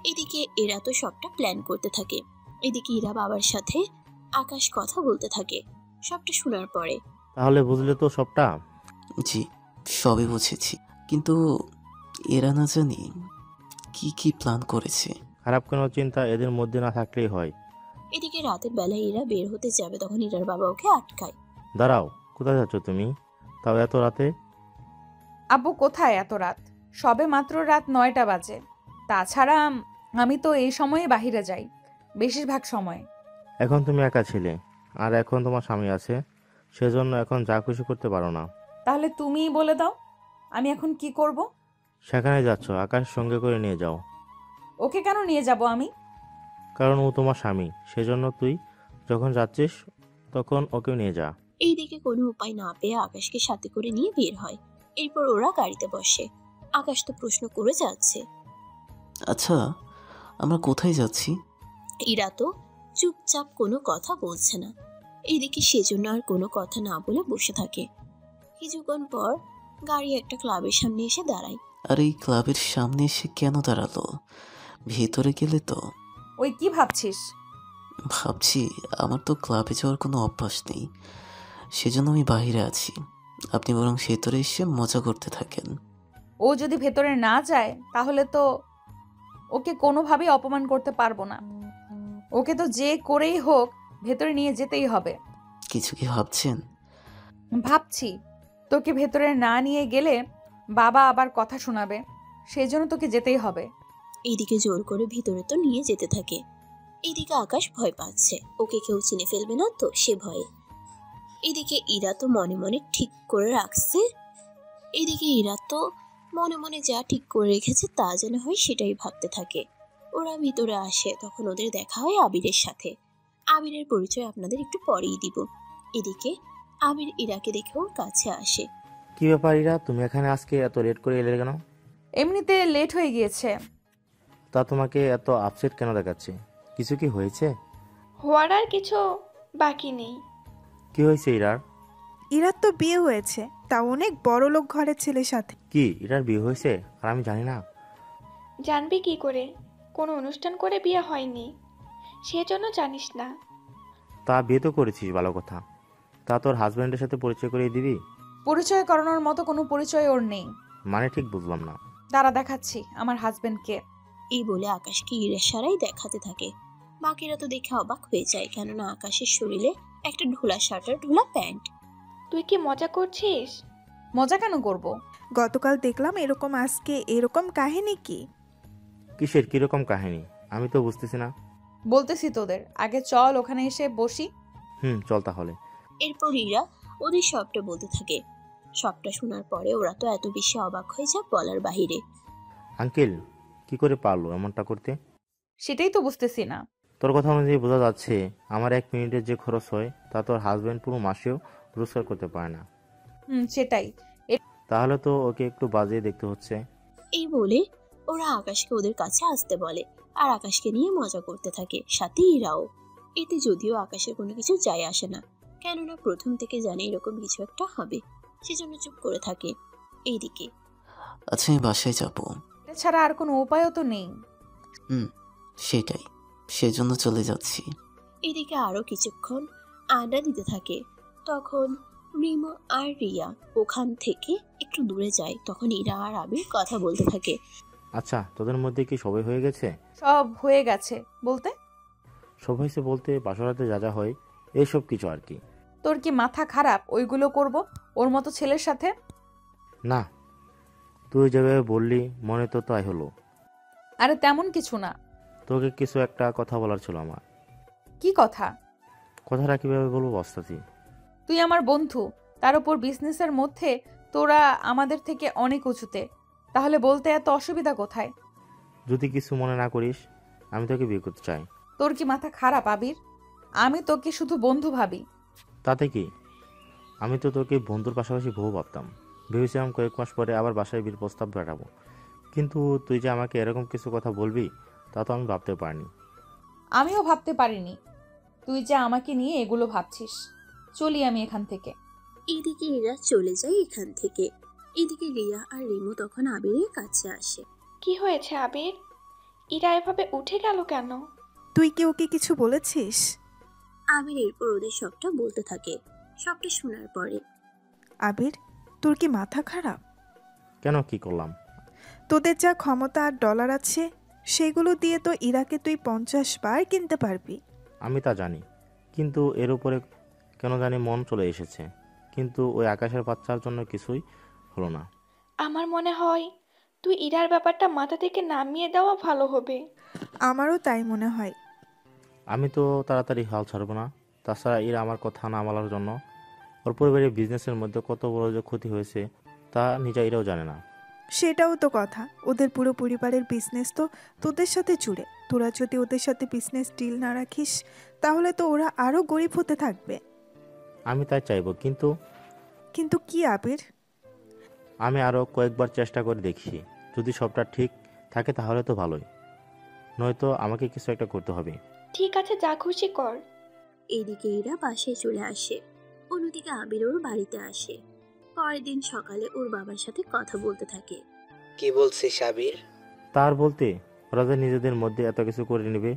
এদিকে এরা তো সবটা প্ল্যান করতে থাকে। এদিকে ইরা বাবার সাথে আকাশ কথা বলতে থাকে। সবটা শোনার পরে তাহলে বুঝলে তো সবটা? জি, সবই বুঝেছি, কিন্তু এরা না জানি কি কি প্ল্যান করেছে। খারাপ কোনো চিন্তা এদের মধ্যে না থাকলেই হয়। এদিকে রাতের বেলায় এরা বের হতে যাবে, তখন ইরার বাবা ওকে আটকায়। দাঁড়াও, কোথায় যাচ্ছ তুমি, তাও এত রাতে? আব্বু কোথায় এত রাত? সবে মাত্র রাত 9টা বাজে। তাছাড়া আমি তো এই সময়ে বাহিরে যাই, বেশিরভাগ সময়। এখন তুমি একা ছিলে, আর এখন তোমার স্বামী আছে, সেজন্য এখন যা খুশি করতে পারো না। তাহলে তুমিই বলে দাও আমি এখন কি করব? সেখানে যাচ্ছ, আকাশ সঙ্গে করে নিয়ে যাও। ওকে কেন নিয়ে যাব আমি? কারণ ও তোমার স্বামী, সেজন্য তুই যখন যাচ্ছিস তখন ওকেও নিয়ে যা। এইদিকে কোনো উপায় না পেয়ে আকাশকে সাথে করে নিয়ে বের হয়। এরপর ওরা গাড়িতে বসে। আকাশ তো প্রশ্ন করে যাচ্ছে। আচ্ছা, আমরা কোথায় যাচ্ছি? ইরা তো চুপচাপ কোনো কথা বলছে না। এইদিকে সেজন্য আর কোনো কথা না বলে বসে থাকে। কিছুক্ষণ পর গাড়ি একটা ক্লাবের সামনে এসে দাঁড়ায়। আর এই ক্লাবের সামনে এসে কেন দাঁড়ালো? ভেতরে গেলে তো? ওই কি ভাবছিস? ভাবছি আমার তো ক্লাবে যাওয়ার কোনো অভ্যাস নেই, সেজন্য আমি বাইরে আছি। আপনি বরং ভেতরে এসে মজা করতে থাকেন। ও যদি ভেতরে না যায় তাহলে তো ওকে কোনোভাবেই অপমান করতে পারবো না। ওকে তো যে করেই হোক ভেতরে নিয়ে যেতেই হবে। কিছু কি ভাবছেন? ভাবছি, তোকে ভেতরে না নিয়ে গেলে বাবা আবার কথা শোনাবে, সেই জন্য তোকে যেতেই হবে। এইদিকে জোর করে ভিতরে তো নিয়ে যেতে থাকে। এইদিকে আকাশ ভয় পাচ্ছে, ওকে কেউ চিনে ফেলবে না তো সে ভয়ে। এদিকে ইরা তো মনে মনে ঠিক করে রাখছে এদিকে ইরা তো মনে মনে যা ঠিক করে রেখেছে তা যেন হয় সেটাই ভাবতে থাকে। ওরা ভিতরে আসে, তখন ওদের দেখা হয় আবিরের সাথে। আবিরের পরিচয় আপনাদের একটু পরেই দিব। এদিকে আবির ইরাকে দেখে ওর কাছে আসে। কি ব্যাপার ইরা, তুমি এখানে আজকে এত লেট করে এলে কেন? এমনিতে লেট হয়ে গিয়েছে। তা তোমাকে এত আপসেট কেন দেখাচ্ছে? কিছু কি হয়েছে? হওয়ার আর কিছু বাকি নেই। কি হয়েছে ইরার? ইরার তো বিয়ে হয়েছে, তা অনেক বড় লোক ঘরের ছেলের সাথে। কি ইরার বিয়ে হয়েছে আর আমি জানি না? জানবি কি করে? কোনো অনুষ্ঠান করে বিয়ে হয়নি, সেজন্য জানিস না। তা বিয়ে তো করেছিস, ভালো কথা। তা তোর হাজব্যান্ডের সাথে পরিচয় করিয়ে দিবি? পরিচয় করানোর মতো কোনো পরিচয় ওর নেই। মানে ঠিক বুঝলাম না। দাঁড়া দেখাচ্ছি আমার হাজবেন্ডকে। এই বলে আকাশকে ইশারায় দেখাতে থাকে। বাকিরা তো দেখে অবাক হয়ে যায়, কেননা আকাশের শরীরে একটা ঢোলা শার্ট আর ঢোলা প্যান্ট। তুই কি মজা করছিস? মজা কেন করব? গতকাল দেখলাম এরকম, আজকে এরকম কাহিনী কি? কিসের কিরকম কাহিনী আমি তো বুঝতেছি না। বলতেছি তোদের, আগে চল ওখানে এসে বসি। চল তাহলে। এরপর ইরা ওদের সবটা বলতে থাকে। সবটা শোনার পরে ওরা তো এত বেশি অবাক হয়ে যায় বলার বাহিরে। আঙ্কেল কি করে পারলো এমনটা করতে? সেটাই তো বুঝতেছি না। তোর কথা অনুযায়ী বোঝা যাচ্ছে আমার 1 মিনিটের যে খরচ হয় তা তোর হাজবেন্ড পুরো মাসেও রোজগার করতে পারে না। সেটাই। তাহলে তো ওকে একটু বাজিয়ে দেখতে হচ্ছে। এই বলে ওরা আকাশকে ওদের কাছে আসতে বলে আর আকাশকে নিয়ে মজা করতে থাকে, সাথে ইরাও। এতে যদিও আকাশের কোনো কিছু যায় আসে না, কেননা প্রথম থেকে জানে এরকম কিছু একটা হবে, সেজন্য চুপ করে থাকে। এইদিকে আচ্ছা আমি বাসায় যাব। এটা ছাড়া আর কোনো উপায়ও তো নেই। সেটাই, সেজন্য চলে যাচ্ছি। এদিকে আরো কিছুক্ষণ আড্ডা দিতে থাকে। তখন রিমো আর রিয়া ওখান থেকে একটু দূরে যায়। তখন ইরা আর আবির কথা বলতে থাকে। আচ্ছা তোদের মধ্যে কি সবাই হয়ে গেছে? সব হয়ে গেছে বলতে? সব হয়েছে বলতে বাসরাতে যা যা হয় এইসব কিছু আর কি। তোর কি মাথা খারাপ ওইগুলো করব ওর মতো ছেলের সাথে? না, তুই যেভাবে বললি মনে তো তাই হলো। আরে তেমন কিছু না। তোকে কিছু একটা কথা বলার ছিল আমার। কি কথা? কথাটা কিভাবে বলবো বস্তাছি। তুই আমার বন্ধু, তার উপর বিজনেসের মধ্যে তোরা আমাদের থেকে অনেক উঁচুতে, তাহলে বলতে এত অসুবিধা কোথায়? যদি কিছু মনে না করিস আমি তোকে বিয়ে করতে চাই। তোর কি মাথা খারাপ আবির? আমি তোকে শুধু বন্ধু ভাবি। তাতে কি? আমি তো তোকে বন্ধুর পাশাপাশি বউ ভাবতাম। ভেবেছিলাম কয়েক মাস পরে আবার বাসায় বিয়ের প্রস্তাব পাঠাবো, কিন্তু তুই যে আমাকে এরকম কিছু কথা বলবি তা তো আমি ভাবতে পারিনি। আমিও ভাবতে পারিনি তুই যে আমাকে নিয়ে এগুলো ভাবছিস। চলি আমি এখান থেকে। এদিকে এরা চলে যায় এখান থেকে। এদিকে রিয়া আর রিমো তখন আবিরের কাছে আসে। কি হয়েছে আবির? ইরা এভাবে উঠে গেল কেন? তুই কি ওকে কিছু বলেছিস? আবির এরপর ওদের সবটা বলতে থাকে। সবটা শোনার পরে আবির, তোর কি মাথা খারাপ? কেন, কি করলাম? তোদের যা ক্ষমতা আর ডলার আছে সেগুলো দিয়ে তো ইরাকে তুই 50 বার কিনতে পারবি। আমি তা জানি, কিন্তু এর উপরে কেন জানি মন চলে এসেছে। কিন্তু ওই আকাশের বাচ্চার জন্য কিছুই হলো না। আমার মনে হয় তুই ইরার ব্যাপারটা মাথা থেকে নামিয়ে দেওয়া ভালো হবে। আমারও তাই মনে হয়। আমি তো তাড়াতাড়ি হাল ছাড়বো না। তাছাড়া এরা আমার কথা না মানার জন্য ওর পরিবারের বিজনেসের মধ্যে কত বড় যে ক্ষতি হয়েছে তা নিজেরাও জানে না। সেটাও তো কথা, ওদের পুরো পরিবারের বিজনেস তো তোদের সাথে জুড়ে। তোরা যদি ওদের সাথে বিজনেস ডিল না রাখিস তাহলে তো ওরা আরো গরিব হতে থাকবে। আমি তাই চাইবো, কিন্তু কিন্তু কি আবির? আমি আরও কয়েকবার চেষ্টা করে দেখি, যদি সবটা ঠিক থাকে তাহলে তো ভালোই, নয়তো আমাকে কিছু একটা করতে হবে। ঠিক আছে, যা খুশি কর। এইদিকে এরা বাসায় চলে আসে। অন্যদিকে আবির ওর বাড়িতে আসে। পরের দিন সকালে ওর বাবার সাথে কথা বলতে থাকে। কি বলছিস আবির? তার বলতে ওরা যে নিজেদের মধ্যে এত কিছু করে নেবে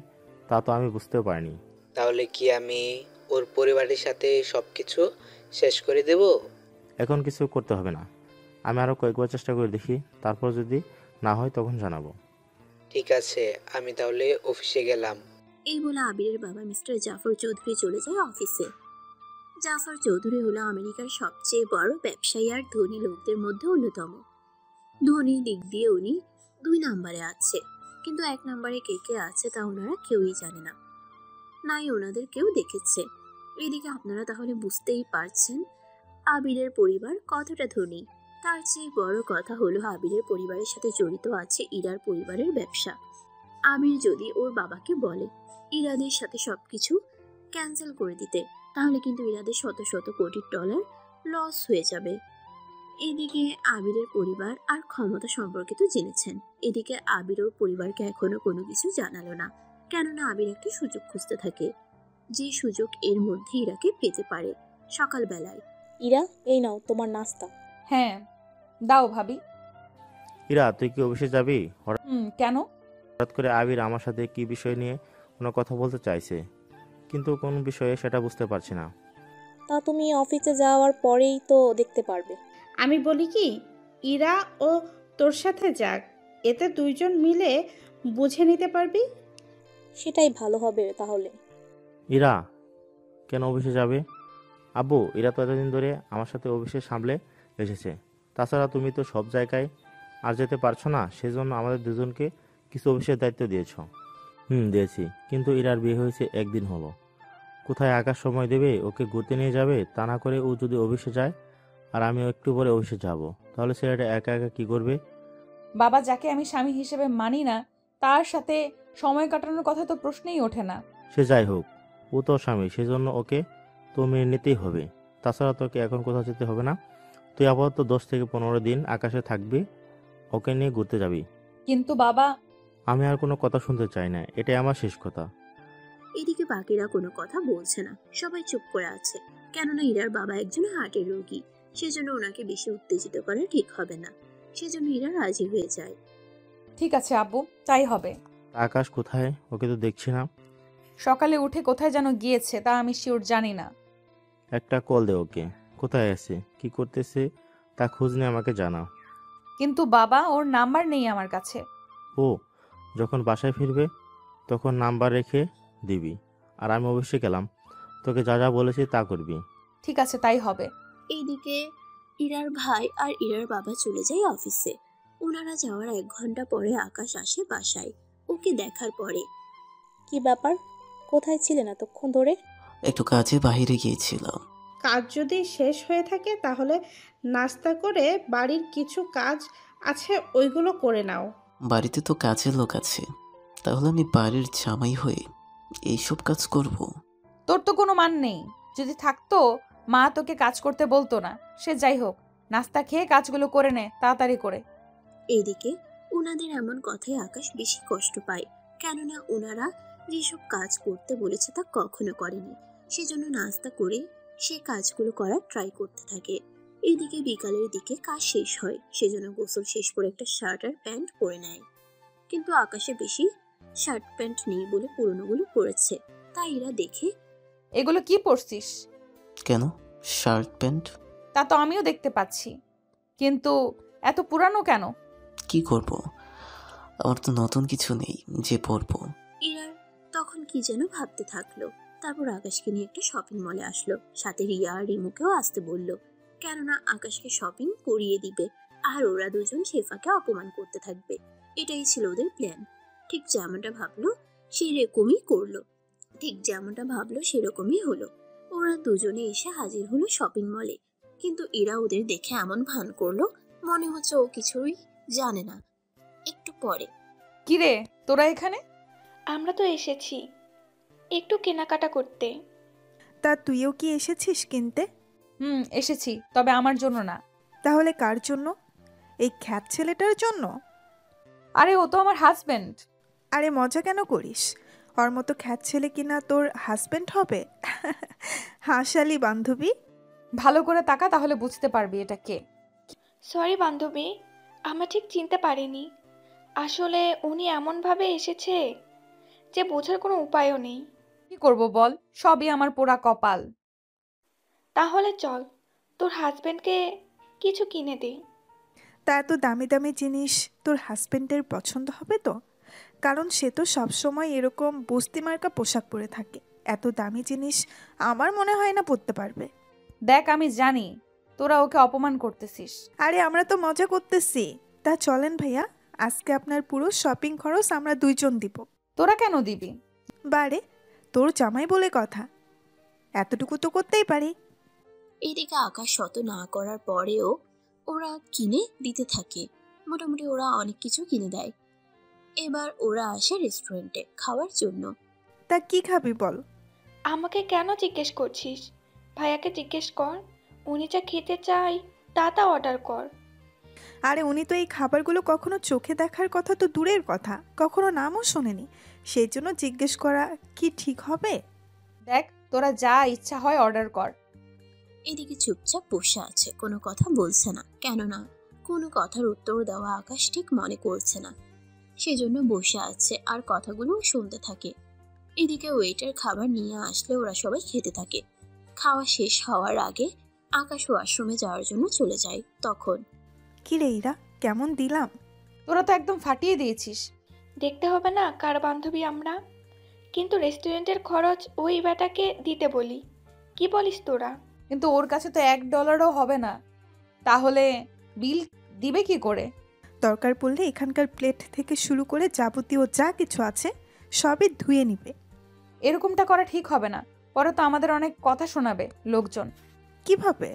তা তো আমি বুঝতেও পারিনি। তাহলে কি আমি ওর পরিবারের সাথে সবকিছু শেষ করে দেব? এখন কিছু করতে হবে না, আমি আরও কয়েকবার চেষ্টা করে দেখি, তারপর যদি না হয় তখন জানাবো। ঠিক আছে, আমি তাহলে অফিসে গেলাম। এই বলে আবিরের বাবা মিস্টার জাফর চৌধুরী চলে যায় অফিসে। জাফর চৌধুরী হলো আমেরিকার সবচেয়ে বড় ব্যবসায়ী আর ধনী লোকদের মধ্যে অন্যতম। ধনীর দিক দিয়ে উনি 2 নম্বরে আছে, কিন্তু 1 নম্বরে কে কে আছে তা ওনারা কেউই জানে না, নাই ওনাদের কেউ দেখেছে। এদিকে আপনারা তাহলে বুঝতেই পারছেন আবিরের পরিবার কতটা ধনী। তার চেয়ে বড় কথা হলো আবিরের পরিবারের সাথে জড়িত আছে ইরার পরিবারের ব্যবসা। আবির যদি ওর বাবাকে বলে ইরাদের সাথে সবকিছু ক্যান্সেল করে দিতে, তাহলে কিন্তু ইরাদের শত শত কোটি ডলার লস হয়ে যাবে। এদিকে আবিরের পরিবার আর ক্ষমতা সম্পর্কে তো জেনেছেন। এদিকে আবির ওর পরিবারকে এখনো কোনো কিছু জানালো না, কেননা আবির একটা সুযোগ খুঁজতে থাকে, যে সুযোগ এর মধ্যে ইরাকে পেতে পারে। সকালবেলায় ইরা, এই নাও তোমার নাস্তা। হ্যাঁ দাও ভাবি। ইরা, তুই কি অফিসে যাবি? কেন? হঠাৎ করে আবির আমার সাথে কি বিষয় নিয়ে কোনো কথা বলতে চাইছে, কিন্তু কোন বিষয়ে সেটা বুঝতে পারছি না। তা তুমি অফিসে যাওয়ার পরেই তো দেখতে পারবে। আমি বলি কি, ইরা ও তোর সাথে যাক, এতে দুইজন মিলে বুঝে নিতে পারবি। সেটাই ভালো হবে তাহলে। ইরা কেন অফিসে যাবে? আব্বু, ইরা তো এতদিন ধরে আমার সাথে অফিসে সামলে এসেছে। তাছাড়া তুমি তো সব জায়গায় আর যেতে পারছো না, সেজন্য আমাদের দুজনকে কিছু অফিসের দায়িত্ব দিয়েছো। দিয়েছি, কিন্তু ইরার বিয়ে হয়েছে একদিন হলো। কোথায় আকাশ সময় দেবে, ওকে ঘুরতে নিয়ে যাবে? তা না করে ও যদি অফিসে যায় আর আমি একটু পরে অফিসে যাব, তাহলে ছেলেটা একা একা কি করবে? বাবা, যাকে আমি স্বামী হিসেবে মানি না তার সাথে সময় কাটানোর কথা তো প্রশ্নই ওঠে না। সে যাই হোক, ও তো স্বামী, সেজন্য ওকে তো মেনে নিতেই হবে। তাছাড়া তোকে এখন কোথাও যেতে হবে না। তুই আপাতত 10 থেকে 15 দিন আকাশে থাকবি, ওকে নিয়ে ঘুরতে যাবি। কিন্তু বাবা, আমি আর কোনো কথা শুনতে চাই না, এটাই আমার শেষ কথা। এদিকে বাকিরা কোনো কথা বলছে না, সবাই চুপ করে আছে। কেননা ইরার বাবা একজন হার্টের রোগী, সেজন্য ওনাকে বেশি উত্তেজিত করা ঠিক হবে না। সেজন্য ইরা রাজি হয়ে যায়। ঠিক আছে আব্বু, তাই হবে। আকাশ কোথায়? ওকে তো দেখছি না। সকালে উঠে কোথায় যেন গিয়েছে, তা আমি শিওর জানি না। একটা কল দে ওকে, কোথায় আছে, কি করতেছে তা খোঁজ নিয়ে আমাকে জানা। কিন্তু বাবা, ওর নাম্বার নেই আমার কাছে। ও যখন বাসায় ফিরবে তখন নাম্বার রেখে দিবি। আর আমি অবশ্যই গেলাম, তোকে যা যা বলেছি তা করবি। ঠিক আছে, তাই হবে। এইদিকে ইরার ভাই আর ইরার বাবা চলে যায় অফিসে। ওনারা যাওয়ার 1 ঘন্টা পরে আকাশ আসে বাসায়। ওকে দেখার পরে, কি ব্যাপার, কোথায় ছিলেন এতক্ষণ ধরে? একটু কাজে বাইরে গিয়েছিলাম। কাজ যদি শেষ হয়ে থাকে তাহলে নাস্তা করে বাড়ির কিছু কাজ আছে ওইগুলো করে নাও। বাড়িতে তো কাজের লোক আছে, তাহলে আমি বাড়ির জামাই হয়ে এইসব কাজ করব? তোর তো কোনো মান নেই। যদি থাকতো মা তোকে কাজ করতে বলতো না। সে যাই হোক, নাস্তা খেয়ে কাজগুলো করে নে তাড়াতাড়ি করে। এইদিকে ওনাদের এমন কথায় আকাশ বেশি কষ্ট পায়, কেননা ওনারা যেসব কাজ করতে বলেছে তা কখনো করেনি। সেজন্য নাস্তা করে সে কাজগুলো করার ট্রাই করতে থাকে। এইদিকে বিকালের দিকে কাজ শেষ হয়, সেজন্য গোসল শেষ করে একটা শার্ট আর প্যান্ট পরে নেয়। কিন্তু আকাশে বেশি শার্ট প্যান্ট নেই বলে পুরনোগুলো পরেছে। তাই এরা দেখে, এগুলো কি পরছিস? কেন শার্ট প্যান্ট? তা তো আমিও দেখতে পাচ্ছি, কিন্তু এত পুরানো কেন? কি করব, আমার তো নতুন কিছু নেই যে পরবো। ইরার তখন কি যেন ভাবতে থাকলো। তারপর আকাশকে নিয়ে একটা শপিং মলে আসলো, সাথে রিয়া আর রিমুকেও আসতে বলল, কেননা আকাশকে শপিং করিয়ে দিবে আর ওরা দুজন শেফাকে অপমান করতে থাকবে। এটাই ছিল ওদের প্ল্যান। ঠিক যেমনটা ভাবলো সেরকমই হলো। ওরা দুজনে এসে হাজির হলো শপিং মলে। কিন্তু ইরা ওদের দেখে এমন ভান করলো মনে হচ্ছে ও কিছুই জানে না। একটু পরে, কিরে, তোরা এখানে? আমরা তো এসেছি একটু কেনাকাটা করতে। তা তুইও কি এসেছিস কিনতে? এসেছি, তবে আমার জন্য না। তাহলে কার জন্য? এই খ্যাত ছেলেটার জন্য? আরে ও তো আমার হাজবেন্ড। আরে মজা কেন করিস? ওর মতো খ্যাত ছেলে কিনা তোর হাজবেন্ড হবে? হাসালি বান্ধবী। ভালো করে তাকা, তাহলে বুঝতে পারবি এটা কে। সরি বান্ধবী, আমরা ঠিক চিনতে পারিনি। আসলে উনি এমনভাবে এসেছে যে বোঝার কোনো উপায়ও নেই। কি করব বল, সবই আমার পোড়া কপাল। তাহলে চল, তোর হাজবেন্ডকে কিছু কিনে দে। তা এত দামি দামি জিনিস তোর হাজবেন্ডের পছন্দ হবে তো? কারণ সে তো সবসময় এরকম বস্তি মার্কা পোশাক পরে থাকে। এত দামি জিনিস আমার মনে হয় না পরতে পারবে। দেখ, আমি জানি তোরা ওকে অপমান করতেছিস। আরে আমরা তো মজা করতেছি। তা চলেন ভাইয়া, আজকে আপনার পুরো শপিং খরচ আমরা দুইজন দিব। তোরা কেন দিবি? বারে, তোর জামাই বলে কথা, এতটুকু তো করতেই পারি। এদিকে আকাশ শত না করার পরেও ওরা কিনে দিতে থাকে। মোটামুটি ওরা অনেক কিছু কিনে দেয়। এবার ওরা আসে রেস্টুরেন্টে খাওয়ার জন্য। তা কি খাবি বল? আমাকে কেন জিজ্ঞেস করছিস? ভাইয়াকে জিজ্ঞেস কর, উনি যা খেতে চাই তা অর্ডার কর। আরে উনি তো এই খাবারগুলো কখনো চোখে দেখার কথা তো দূরের কথা, কখনো নামও শোনেনি। সেই জন্য জিজ্ঞেস করা কি ঠিক হবে? দেখ, তোরা যা ইচ্ছা হয় অর্ডার কর। এদিকে চুপচাপ বসে আছে, কোনো কথা বলছে না, কেননা কোনো কথার উত্তর দেওয়া আকাশ ঠিক মনে করছে না। সেজন্য বসে আছে আর কথাগুলো শুনতে থাকে। এদিকে ওয়েটার খাবার নিয়ে আসলে ওরা সবাই খেতে থাকে। খাওয়া শেষ হওয়ার আগে আকাশ ওয়াশরুমে যাওয়ার জন্য চলে যায়। তখন কি রে ইরা, কেমন দিলাম? তোরা তো একদম ফাটিয়ে দিয়েছিস। দেখতে হবে না কার বান্ধবী আমরা, কিন্তু রেস্টুরেন্টের খরচ ওই বেটাকে দিতে বলি। কি বলিস তোরা? কিন্তু ওর কাছে তো $1 হবে না, তাহলে বিল দিবে কি করে? দরকার পড়লে এখানকার প্লেট থেকে শুরু করে যাবতীয় যা কিছু আছে সবই ধুয়ে নিবে। এরকমটা করা ঠিক হবে না, পরে তো আমাদের অনেক কথা শোনাবে লোকজন। কিভাবে?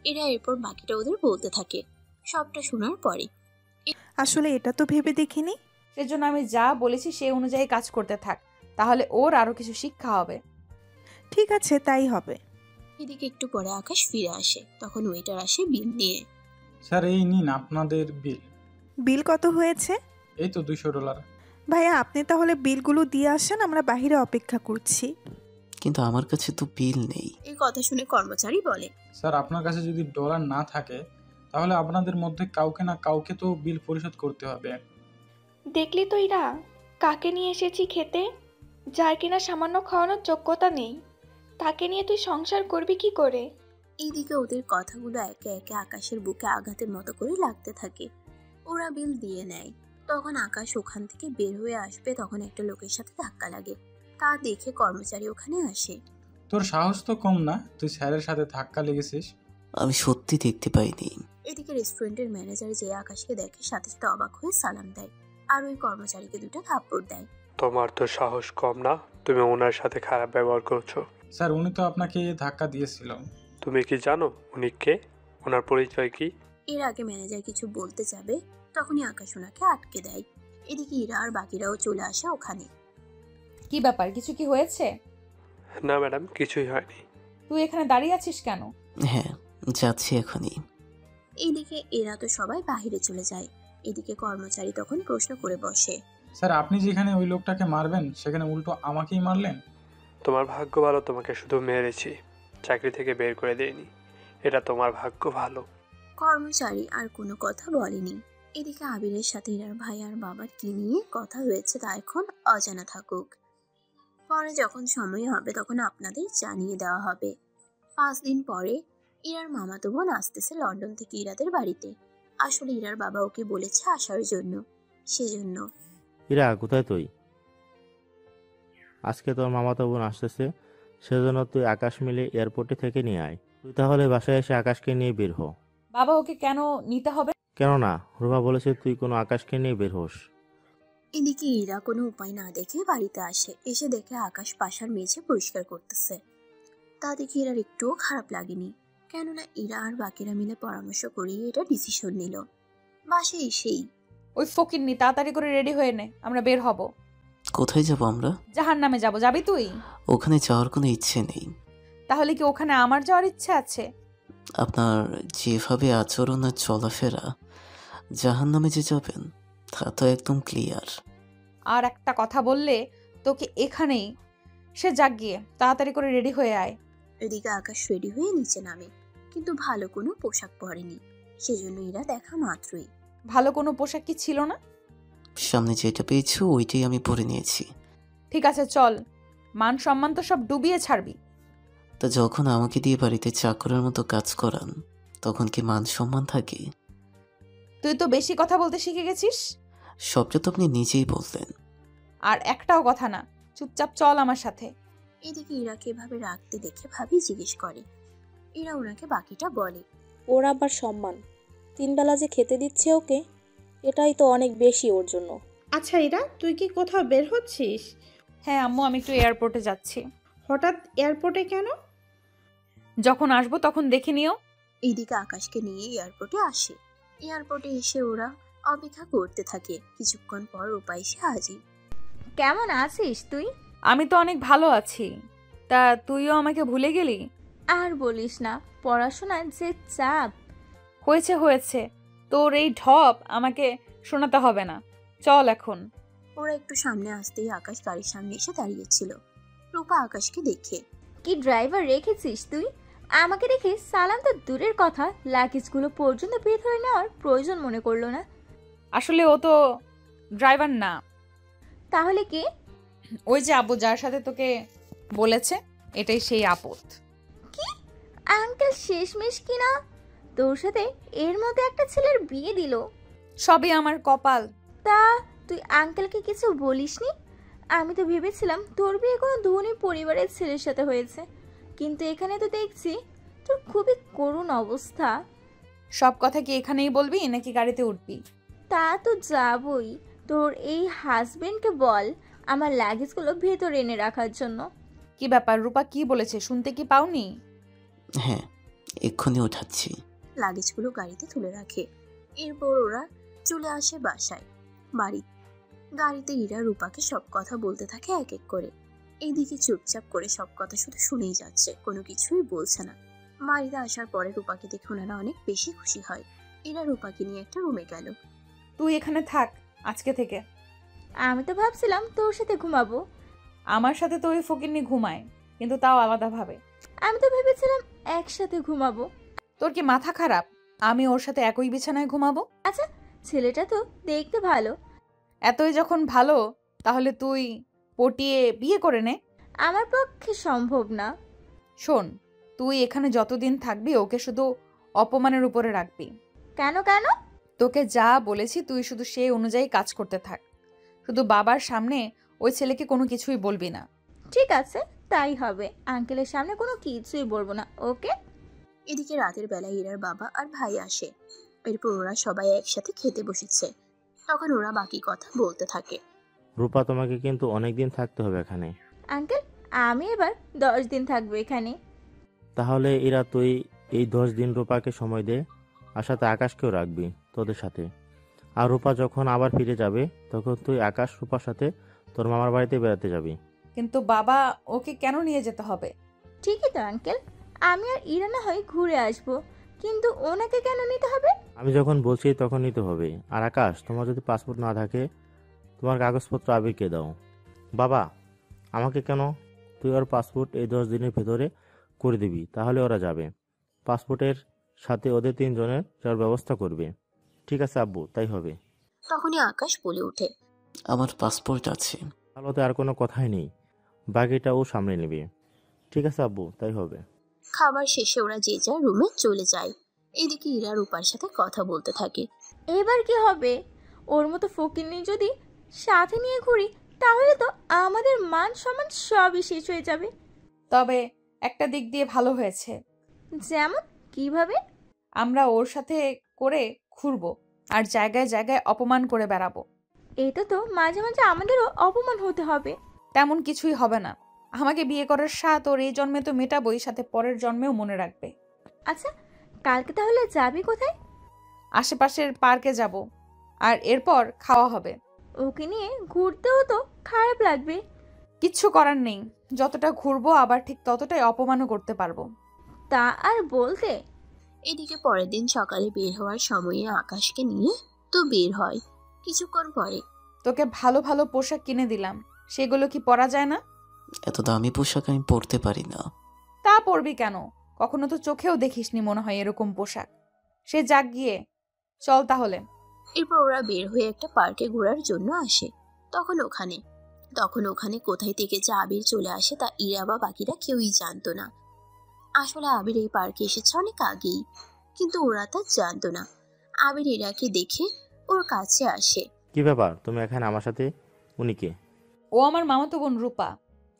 এরা এরপর বাকিটা ওদের বলতে থাকে। সবটা শোনার পরে আসলে এটা তো ভেবে দেখিনি। সেজন্য আমি যা বলেছি সেই অনুযায়ী কাজ করতে থাক, তাহলে ওর আরো কিছু শিক্ষা হবে। ঠিক আছে, তাই হবে। এদিকে একটু পরে আকাশ ফিরে আসে, তখন ওয়েটার আসে বিল নিয়ে। স্যার এই নিন আপনাদের বিল। বিল কত হয়েছে? এই তো $200। ভাইয়া আপনি তাহলে বিলগুলো দিয়ে আসেন, আমরা বাইরে অপেক্ষা করছি। কিন্তু আমার কাছে তো বিল নেই। এই কথা শুনে কর্মচারী বলে, স্যার আপনার কাছে যদি ডলার না থাকে তাহলে আপনাদের মধ্যে কাউকে না কাউকে তো বিল পরিশোধ করতে হবে। দেখলি তো ইরা, কাকে নিয়ে এসেছি খেতে? যার কিনা সামান্য খাওয়ানোর যোগ্যতা নেই, তাকে নিয়ে তুই সংসার করবি কি করে? এইদিকে ওদের কথাগুলো একে একে আকাশের বুকে আঘাতের মতো করে লাগতে থাকে। ওরা বিল দিয়ে নেয়। তখন আকাশ ওখান থেকে বের হয়ে আসবে, তখন একটা লোকের সাথে ধাক্কা লাগে। তা দেখে কর্মচারী ওখানে আসে। তোর সাহস তো কম না, তুই স্যারের সাথে ধাক্কা লেগেছিস। আমি সত্যি দেখতে পাইনি। এদিকে রেস্টুরেন্টের ম্যানেজার যে আকাশকে দেখে সাথে সাথে অবাক হয়ে সালাম দেয়, আর ওই কর্মচারীকে 2টা থাপ্পড় দেয়। তোমার তো সাহস কম না, তুমি ওনার সাথে খারাপ ব্যবহার করছো। স্যার উনি তো আপনাকে ধাক্কা দিয়েছিল। তুমি কি জানো উনি কে, ওনার পরিচয় কি? এর আগে ম্যানেজার কিছু বলতে যাবে, তখনই আকাশ ওনাকে আটকে দেয়। এদিকে ইরা আর বাকিরাও চলে আসে ওখানে। কি ব্যাপার, কিছু কি হয়েছে? না ম্যাডাম, কিছুই হয়নি। তুই এখানে দাঁড়িয়ে আছিস কেন? হ্যাঁ, যাচ্ছি এখনই। এইদিকে এরা তো সবাই বাইরে চলে যায়। এদিকে কর্মচারী তখন প্রশ্ন করে বসে, স্যার আপনি যেখানে ওই লোকটাকে মারবেন সেখানে উল্টো আমাকেই মারলেন। তোমার ভাগ্য ভালো, তোমাকে শুধু মেরেছি, চাকরি থেকে বের করে দেয়নি। এটা তোমার ভাগ্য ভালো। কর্মচারী আর কোনো কথা বলেনি। এদিকে আবিরের সাথে ইরার ভাই আর বাবার কি নিয়ে কথা হয়েছে তা এখন অজানা থাকুক। পরে যখন সময় হবে তখন আপনাদের জানিয়ে দেওয়া হবে। 5 দিন পরে ইরার মামাতো বোন আসতেছে লন্ডন থেকে ইরাদের বাড়িতে। আসলে ইরার বাবা ওকে বলেছে আসার জন্য, সেজন্য। ইরা কোথায় তুই? আজকে তোর মামাতো বোন আসতেছে, সেজন্য তুই আকাশ মিলে এয়ারপোর্টে থেকে নিয়ে আয়। তুই তাহলে বাসায় এসে আকাশকে নিয়ে বের হ। বাবা ওকে কেন নিতে হবে? কেন না, রুমা বলেছে তুই কোনো আকাশকে নিয়ে বের হোস। এদিকে ইরা কোনো উপায় না দেখে বাড়িতে আসে। এসে দেখে আকাশ পাশার মেঝে পরিষ্কার করতেছে। তা দেখে ইরার একটুও খারাপ লাগেনি, কেননা ইরা আর বাকিরা মিলে পরামর্শ করিয়ে এটা ডিসিশন নিল। বাসায় এসেই ওই ফকিন্নি তাড়াতাড়ি করে রেডি হয়ে নে, আমরা বের হব। কোথায় যাব আমরা? জাহান্নামে যাব। যাবি তুই? ওখানে যাওয়ার কোনো ইচ্ছে নেই। তাহলে কি ওখানে আমার যাওয়ার ইচ্ছা আছে? আপনার যেভাবে আচরণ আর চলাফেরা, জাহান্নামে যে যাবেন তা তো একদম ক্লিয়ার। আর একটা কথা বললে তোকে এখানেই। সে যাক গিয়ে তাড়াতাড়ি করে রেডি হয়ে আয়। এদিকে আকাশ রেডি হয়ে নিচে নামে, কিন্তু ভালো কোনো পোশাক পরেনি। সেজন্য ইরা দেখা মাত্রই, ভালো কোনো পোশাক কি ছিল না? সামনে যেটা পেয়েছো ওইটাই আমি পরে নিয়েছি। ঠিক আছে চল, মান সম্মান তো সব ডুবিয়ে ছাড়বি। তা যখন আমাকে দিয়ে বাড়িতে চাকরের মতো কাজ করান তখন কি মান সম্মান থাকে? তুই তো বেশি কথা বলতে শিখে গেছিস। সবটা তো আপনি নিজেই বললেন। আর একটাও কথা না, চুপচাপ চল আমার সাথে। এদিকে ইরাকে এভাবে রাখতে দেখে ভাবি জিজ্ঞেস করে। ইরা ওনাকে বাকিটা বলে। ওর আবার সম্মান, 3 বেলা যে খেতে দিচ্ছে ওকে, এটাই তো অনেক বেশি ওর জন্য। আচ্ছা ইরা, তুই কি কোথাও বের হচ্ছিস? হ্যাঁ আম্মু, আমি একটু এয়ারপোর্টে যাচ্ছি। হঠাৎ এয়ারপোর্টে কেন? যখন আসবো তখন দেখে নিও। এইদিকে আকাশকে নিয়ে এয়ারপোর্টে আসে। এয়ারপোর্টে এসে ওরা অপেক্ষা করতে থাকে। কিছুক্ষণ পর রূপা এসে হাজির। কেমন আছিস তুই? আমি তো অনেক ভালো আছি, তা তুইও আমাকে ভুলে গেলি? আর বলিস না, পড়াশোনায় যে চাপ। হয়েছে হয়েছে, তোর এই ঢপ আমাকে শোনাতে হবে না, চল এখন। ওরা একটু সামনে আসতেই আকাশ গাড়ির সামনে এসে দাঁড়িয়েছিল। রূপা আকাশকে দেখে, কি ড্রাইভার রেখেছিস তুই? আমাকে দেখে সালাম তো দূরের কথা, লাগেজগুলো পর্যন্ত বের হয়ে নেওয়ার প্রয়োজন মনে করলো না। আসলে ও তো ড্রাইভার না। তাহলে কে? ওই যে আব্বু যার সাথে তোকে বলেছে, এটাই সেই আপদ। কি আঙ্কেল শেষমেশ কিনা? তোর সাথে এর মধ্যে একটা ছেলের বিয়ে দিল। সবই আমার কপাল। তা তুই আঙ্কেলকে কিছু বলিসনি? আমি তো ভেবেছিলাম তোর বিয়ে কোনো ধনী পরিবারের ছেলের সাথে হয়েছে, কিন্তু এখানে তো দেখছি তোর খুবই করুণ অবস্থা। সব কথা কি এখানেই বলবি নাকি গাড়িতে উঠবি? তা তো যাবই। তোর এই হাজবেন্ডকে বল আমার লাগেজগুলো ভেতরে এনে রাখার জন্য। কি ব্যাপার, রূপা কি বলেছে শুনতে কি পাওনি? হ্যাঁ, এক্ষুনি উঠাচ্ছি। লাগেজগুলো গাড়িতে তুলে রাখে। এরপর ওরা চলে আসে বাসায়। গাড়িতে ইরা রূপাকে সব কথা বলতে থাকে এক এক করে। এইদিকে চুপচাপ করে সব কথা শুধু শুনেই যাচ্ছে, কোনো কিছুই বলছে না। বাড়িতে আসার পরে রূপাকে দেখে ওনারা অনেক বেশি খুশি হয়। ইরা রূপাকে নিয়ে একটা রুমে গেল। তুই এখানে থাক আজকে থেকে। আমি তো ভাবছিলাম তোর সাথে ঘুমাবো। আমার সাথে তো ওই ফকিন্নি ঘুমায়, কিন্তু তাও আলাদাভাবে। আমি তো ভেবেছিলাম একসাথে ঘুমাবো। তোর কি মাথা খারাপ? আমি ওর সাথে একই বিছানায় ঘুমাবো? আচ্ছা, ছেলেটা তো দেখতে ভালো। এতই যখন ভালো তাহলে তুই পটিয়ে বিয়ে করে নে। আমার পক্ষে সম্ভব না। শোন, তুই এখানে যতদিন থাকবি ওকে শুধু অপমানের উপরে রাখবি। কেন কেন? তোকে যা বলেছি তুই শুধু সেই অনুযায়ী কাজ করতে থাক। শুধু বাবার সামনে ওই ছেলেকে কোনো কিছুই বলবি না। ঠিক আছে, তাই হবে। আঙ্কেলের সামনে কোনো কিছুই বলবো না, ওকে? এদিকে রাতের বেলায় ইরার বাবা আর ভাই আসে। এরপর ওরা সবাই একসাথে খেতে বসেছে। তখন ওরা বাকি কথা বলতে থাকে। রূপা, তোমাকে কিন্তু অনেকদিন থাকতে হবে এখানে। আঙ্কেল, আমি এবার 10 দিন থাকবো এখানে। তাহলে এরা তুই এই 10 দিন রূপাকে সময় দে, আর সাথে আকাশকেও রাখবি তোদের সাথে। আর রূপা যখন আবার ফিরে যাবে তখন তুই আকাশ রূপার সাথে তোর মামার বাড়িতে বেড়াতে যাবি। কিন্তু বাবা, ওকে কেন নিয়ে যেতে হবে? ঠিকই তো আঙ্কেল, আমি আর ইরা না হয় ঘুরে আসবো, কিন্তু ওনাকে কেন নিতে হবে? আমি যখন বলছি তখন নিতে হবে। আর আকাশ, তোমার যদি পাসপোর্ট না থাকে তোমার কাগজপত্র আবিরকে দাও। বাবা, আমাকে কেন? তুই ওর পাসপোর্ট এই 10 দিনের ভেতরে করে দিবি, তাহলে ওরা যাবে। পাসপোর্টের সাথে ওদের 3 জনের যাওয়ার ব্যবস্থা করবে। ঠিক আছে আব্বু, তাই হবে। তখনই আকাশ বলে ওঠে, আমার পাসপোর্ট আছে। তাহলে তো আর কোনো কথাই নেই, বাকিটা ও সামনে নেবে। ঠিক আছে আব্বু, তাই হবে। খাবার শেষে ওরা যে যার রুমে চলে যায়। এদিকে ইরা রূপার সাথে কথা বলতে থাকে। এবার কি হবে? ওর মতো ফকিন্নি যদি সাথে নিয়ে ঘুরি তাহলে তো আমাদের মান সম্মান সবই শেষ হয়ে যাবে। তবে একটা দিক দিয়ে ভালো হয়েছে। যেমন কিভাবে? আমরা ওর সাথে করে ঘুরবো আর জায়গায় জায়গায় অপমান করে বেড়াবো। এটা তো মাঝে মাঝে আমাদেরও অপমান হতে হবে। তেমন কিছুই হবে না। আমাকে বিয়ে করার স্বাদ ওর এই জন্মে তো মেটাবই, সাথে পরের জন্মেও মনে রাখবে। আচ্ছা, কালকে তাহলে যাবি কোথায়? আশেপাশের পার্কে যাব, আর এরপর খাওয়া হবে। ওকে নিয়ে ঘুরতেও তো খারাপ লাগবে। কিচ্ছু করার নেই, যতটা ঘুরবো আবার ঠিক ততটাই অপমানও করতে পারবো। তা আর বলতে। এদিকে পরের দিন সকালে বের হওয়ার সময়ে আকাশকে নিয়ে তো বের হয়। কিছুক্ষণ পরে, তোকে ভালো ভালো পোশাক কিনে দিলাম, সেগুলো কি পরা যায় না? এত দামি পোশাক আমি পরতে পারি না। তা পরবি কেন? কখনো তো চোখেও দেখিসনি মনে হয় এরকম পোশাক। সে যাক গিয়ে, চল তাহলে। এরপর ওরা বের হয়ে একটা পার্কে ঘোরার জন্য আসে। তখন ওখানে কোথায় থেকে যে আবির চলে আসে তা ইরা বা বাকিরা কেউই জানতো না। আসলে আবির এই পার্কে এসেছে অনেক আগেই, কিন্তু ওরা তা জানতো না। আবির ইরাকে দেখে ওর কাছে আসে। কি ব্যাপার, তুমি এখানে আমার সাথে? উনি কে? ও আমার মামাতো বোন রূপা।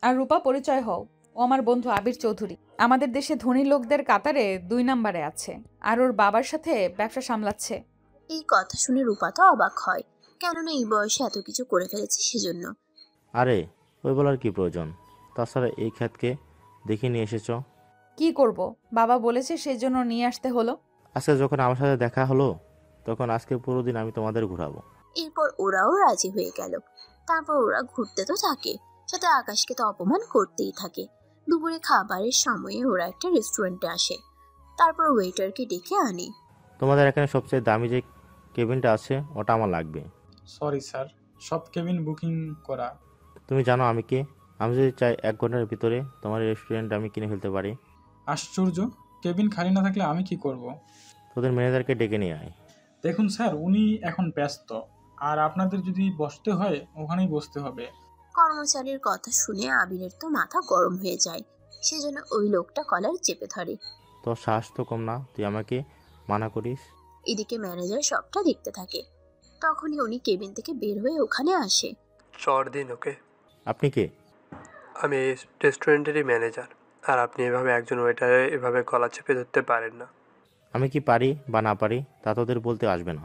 আর রূপা, পরিচয় হও, ও আমার বন্ধু আবির চৌধুরী। আমাদের দেশে ধনী লোকদের কাতারে 2 নম্বরে আছে, আর ওর বাবার সাথে ব্যবসা সামলাচ্ছে। এই কথা শুনে রূপা তো অবাক হয়, কেননা এই বয়সে এত কিছু করে ফেলেছে সেজন্য। আরে, ওই বলার কি প্রয়োজন? তাছাড়া এই ক্ষেতকে দেখে নিয়ে এসেছ। কি করব, বাবা বলেছে সেজন্য নিয়ে আসতে হলো। আজকে যখন আমার সাথে দেখা হলো তখন আজকে পুরো দিন আমি তোমাদের ঘোরাবো। এরপর ওরাও রাজি হয়ে গেল। তারপর ওরা ঘুরতে তো থাকে, সাথে আকাশকে তো অপমান করতেই থাকে। দুপুরে খাবারের সময়ে ওরা একটা রেস্টুরেন্টে আসে। তারপর ওয়েটারকে ডেকে আনে। তোমাদের এখানে সবচেয়ে দামি যে কেবিনটা আছে ওটা আমার লাগবে। সরি স্যার, সব কেবিন বুকিং করা। তুমি জানো আমি কে? আমি যদি চাই 1 ঘন্টার ভিতরে তোমার রেস্টুরেন্ট আমি কিনে ফেলতে পারি। আশ্চর্য, কেবিন খালি না থাকলে আমি কি করব? তোদের ম্যানেজারকে ডেকে নিয়ে আয়। দেখুন স্যার, উনি এখন ব্যস্ত, আর আপনাদের যদি বসতে হয় ওখানেই বসতে হবে। কর্মচারীর কথা শুনে আবিরের তো মাথা গরম হয়ে যায়। সেজন্য ওই লোকটা কলার চেপে ধরে। তোর সাহস তো কম না, তুই আমাকে মানা করিস। এদিকে ম্যানেজার সবটা দেখতে থাকে। তখনই উনি কেবিন থেকে বের হয়ে ওখানে আসে। চর দিন ওকে। আপনি কে? আমি এই রেস্টুরেন্টেরই ম্যানেজার, আর আপনি এভাবে একজন ওয়েটারে এভাবে গলা চেপে ধরতে পারেন না। আমি কি পারি বা না পারি তা তোদের বলতে আসবে না।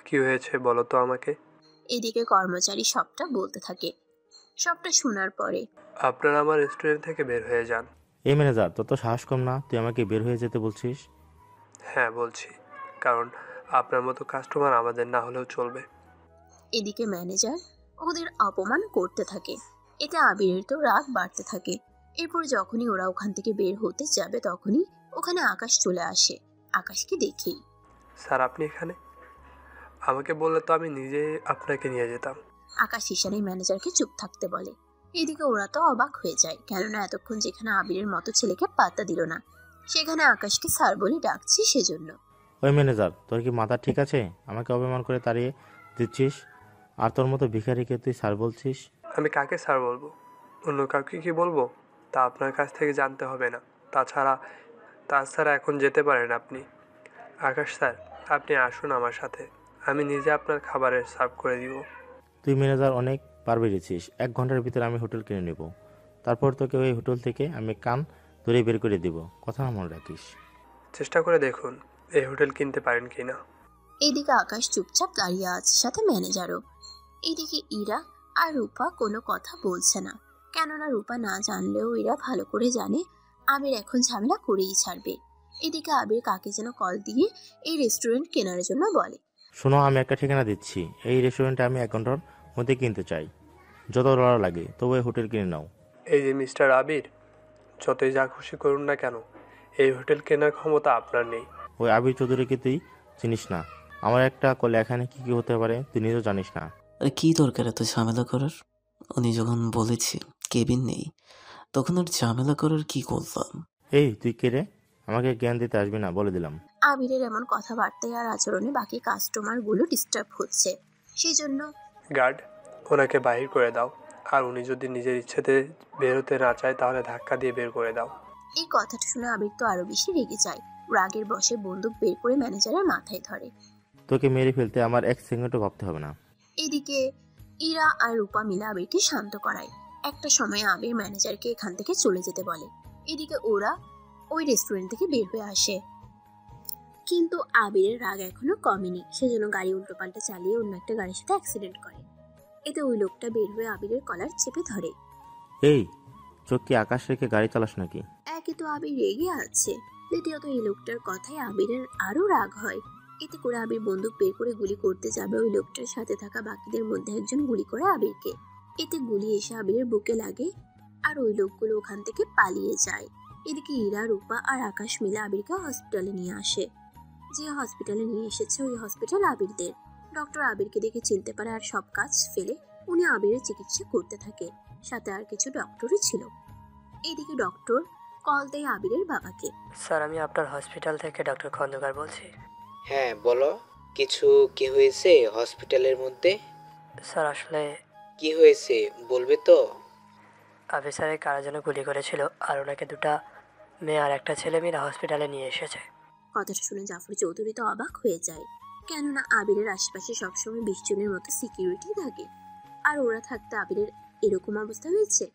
কি হয়েছে বলো তো আমাকে। এদিকে কর্মচারী সবটা বলতে থাকে। সবটা শোনার পরে আপনারা আমার রেস্টুরেন্ট থেকে বের হয়ে যান। এই ম্যানেজার, তোর তো সাহস কম না, তুই আমাকে বের হয়ে যেতে বলছিস? হ্যাঁ বলছি, কারণ আপনার মতো কাস্টমার আমাদের না হলেও চলবে। এদিকে ম্যানেজার ওদের অপমান করতে থাকে। এতে আবিরের তো রাগ বাড়তে থাকে। এরপর যখনই ওরা ওখান থেকে বের হতে যাবে তখনই ওখানে আকাশ চলে আসে। আকাশকে দেখেই, স্যার আপনি এখানে? আমাকে বললে তো আমি নিজে আপনাকে নিয়ে যেতাম। আকাশ ইশারায় ম্যানেজারকে চুপ থাকতে বলে। এদিকে ওরা তো অবাক হয়ে যায়, কেননা এতক্ষণ যেখানে আবিরের মতো ছেলেকে পাত্তা দিল না, সেখানে আকাশকে স্যার বলে ডাকছি সেজন্য। ওই ম্যানেজার, তোর কি মাথা ঠিক আছে? আমাকে অপমান করে তাড়িয়ে দিচ্ছিস, আর তোর মতো ভিখারিকে তুই স্যার বলছিস? আমি কাকে স্যার বলবো? অন্য কাউকে কি বলবো তা আপনার কাছ থেকে জানতে হবে না। তাছাড়া এখন যেতে পারেন আপনি। আকাশ স্যার, আপনি আসুন আমার সাথে, আমি নিজে আপনার খাবারের সার্ভ করে দিব। তুই ম্যানেজার অনেক পার বেরিয়েছিস। 1 ঘন্টার ভিতরে আমি হোটেল কিনে নেব, তারপর তোকে ওই হোটেল থেকে আমি কান ধরে বের করে দিব। কথা মনে রাখিস। চেষ্টা করে দেখুন এই হোটেল কিনতে পারেন কিনা। এইদিকে আকাশ চুপচাপ দাঁড়িয়ে আছে, সাথে ম্যানেজারও। এইদিকে ইরা আর রূপা কোনো কথা বলছে না, কেননা রূপা না জানলেও ইরা ভালো করে জানে আবির এখন ঝামেলা করেই ছাড়বে। এদিকে আবির কাকে যেন কল দিয়ে এই রেস্টুরেন্ট কেনার জন্য বলে। শোনো, আমি একটা ঠিকানা দিচ্ছি। এই রেস্টুরেন্টে আমি 1 ঘন্টার মধ্যে কিনতে চাই। যত ডলার লাগে তবু এই হোটেল কিনে নাও। এই যে মিস্টার আবির, যতই যা খুশি করুন না কেন, এই হোটেল কেনার ক্ষমতা আপনার নেই। ওই আবির চৌধুরীকে তুই চিনিস না। আমার একটা কলে এখানে কি কি হতে পারে তুই নিজেও জানিস না। আরে কি দরকার এত ঝামেলা করার? উনি যখন বলেছে কেবিন নেই, তখন আর ঝামেলা করার কি করলাম? এই তুই কে রে? আমাকে জ্ঞান দিতে আসবি না, বলে দিলাম। আবিরের এমন কথাবার্তায় আর আচরণে বাকি কাস্টমারগুলো ডিস্টার্ব হচ্ছে, সেই জন্য গার্ড, ওনাকে বাহির করে দাও। আর উনি যদি নিজের ইচ্ছেতে বের হতে না চায় তাহলে ধাক্কা দিয়ে বের করে দাও। এই কথাটা শুনে আবির তো আরো বেশি রেগে যায়। রাগের বশে বন্দুক বের করে ম্যানেজারের মাথায় ধরে। তোকে মেরে ফেলতে আমার 1 সেকেন্ডও ভাবতে হবে না। এদিকে ইরা আর রূপা মিলে আবিরকে শান্ত করায়। একটা সময় আবির ম্যানেজারকে এখান থেকে চলে যেতে বলে। এদিকে ওরা ওই রেস্টুরেন্ট থেকে বের হয়ে আসে, কিন্তু আবিরের রাগ এখনো কমেনি। সেজন্য গাড়ি উল্টোপাল্টা চালিয়ে অন্য একটা গাড়ির সাথে অ্যাক্সিডেন্ট করে। এতে ওই লোকটা বের হয়ে আবিরের কলার চেপে ধরে। এই চোখ কি আকাশ রেখে গাড়ি চালাস নাকি? একে তো আবির রেগে আছে, দ্বিতীয়ত এই লোকটার কথায় আবিরের আরো রাগ হয়। এতে করে আবির বন্দুক বের করে গুলি করতে যাবে ওই লোকটার সাথে থাকা বাকিদের মধ্যে একজন গুলি করে আবিরকে। এতে গুলি এসে আবিরের বুকে লাগে আর ওই লোকগুলো ওখান থেকে পালিয়ে যায়। এদিকে ইরা, রূপা আর আকাশ মিলে আবিরকে হসপিটালে নিয়ে আসে। যে হসপিটালে নিয়ে এসেছে ওই হসপিটাল আবিরদের। ডক্টর আবিরকে দেখে চিনতে পারে আর সব কাজ ফেলে উনি আবিরের চিকিৎসা করতে থাকে। সাথে আর কিছু ডক্টরই ছিল। এইদিকে ডক্টর কল দেয় আবিরের বাবাকে। স্যার, আমি আপনার হসপিটাল থেকে ডক্টর খন্দকার বলছি। হ্যাঁ বলো, কিছু কি হয়েছে হসপিটালের মধ্যে? স্যার আসলে কি হয়েছে বলবে তো? আবির স্যারের কারা যেন গুলি করেছিল, আর ওনাকে 2টা মেয়ে আর একটা ছেলে মেয়েরা হসপিটালে নিয়ে এসেছে। কথাটা শুনে জাফর চৌধুরী তো অবাক হয়ে যায়, কেননা আবিরের আশেপাশে সবসময় 20 জনের মতো সিকিউরিটি থাকে, আর ওরা থাকতে আবিরের এরকম অবস্থা হয়েছে,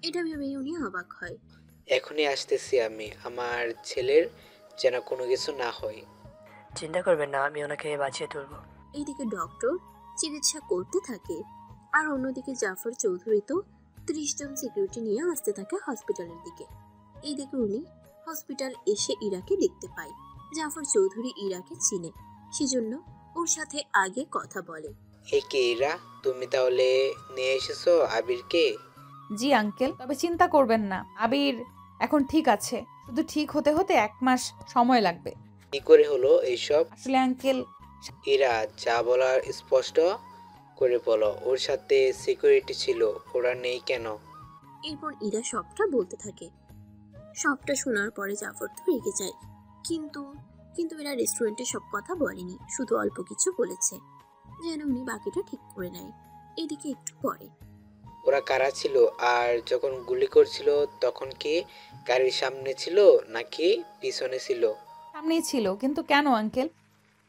এটা ভেবেই উনি অবাক হয়। এখনই আসতেছি আমি, আমার ছেলের যেন কোনো কিছু না হয়। চিন্তা করবেন না, আমি ওনাকে বাঁচিয়ে তুলব। এইদিকে ডক্টর চিকিৎসা করতে থাকে, আর অন্যদিকে জাফর চৌধুরী তো 30 জন সিকিউরিটি নিয়ে আসতে থাকে হসপিটালের দিকে। এইদিকে উনি হসপিটাল এসে ইরাকে দেখতে পায়। জাফর চৌধুরী ইরাকে চিনে, সেজন্য ওর সাথে আগে কথা বলে। এই কে ইরা? তুমি তাহলে নিয়ে এসেছো আবিরকে? জি আঙ্কেল, তবে চিন্তা করবেন না, আবির এখন ঠিক আছে, শুধু ঠিক হতে হতে 1 মাস সময় লাগবে। কি করে হলো এইসব? আসলে আঙ্কেল, ইরা যা বলার স্পষ্ট করে বলো। ওর সাথে সিকিউরিটি ছিল, ওরা নেই কেন? এরপর ইরা সবটা বলতে থাকে। সবটা শোনার পরে জাফর তো রেগে যায়, কিন্তু এরা রেস্টুরেন্টে সব কথা বলেনি, শুধু অল্প কিছু বলেছে, যেন উনি বাকিটা ঠিক করে নেয়। এদিকে একটু পরে ওরা কারা ছিল? আর যখন গুলি করছিল তখন কি গাড়ির সামনে ছিল নাকি পিছনে ছিল? সামনেই ছিল, কিন্তু কেন আঙ্কেল?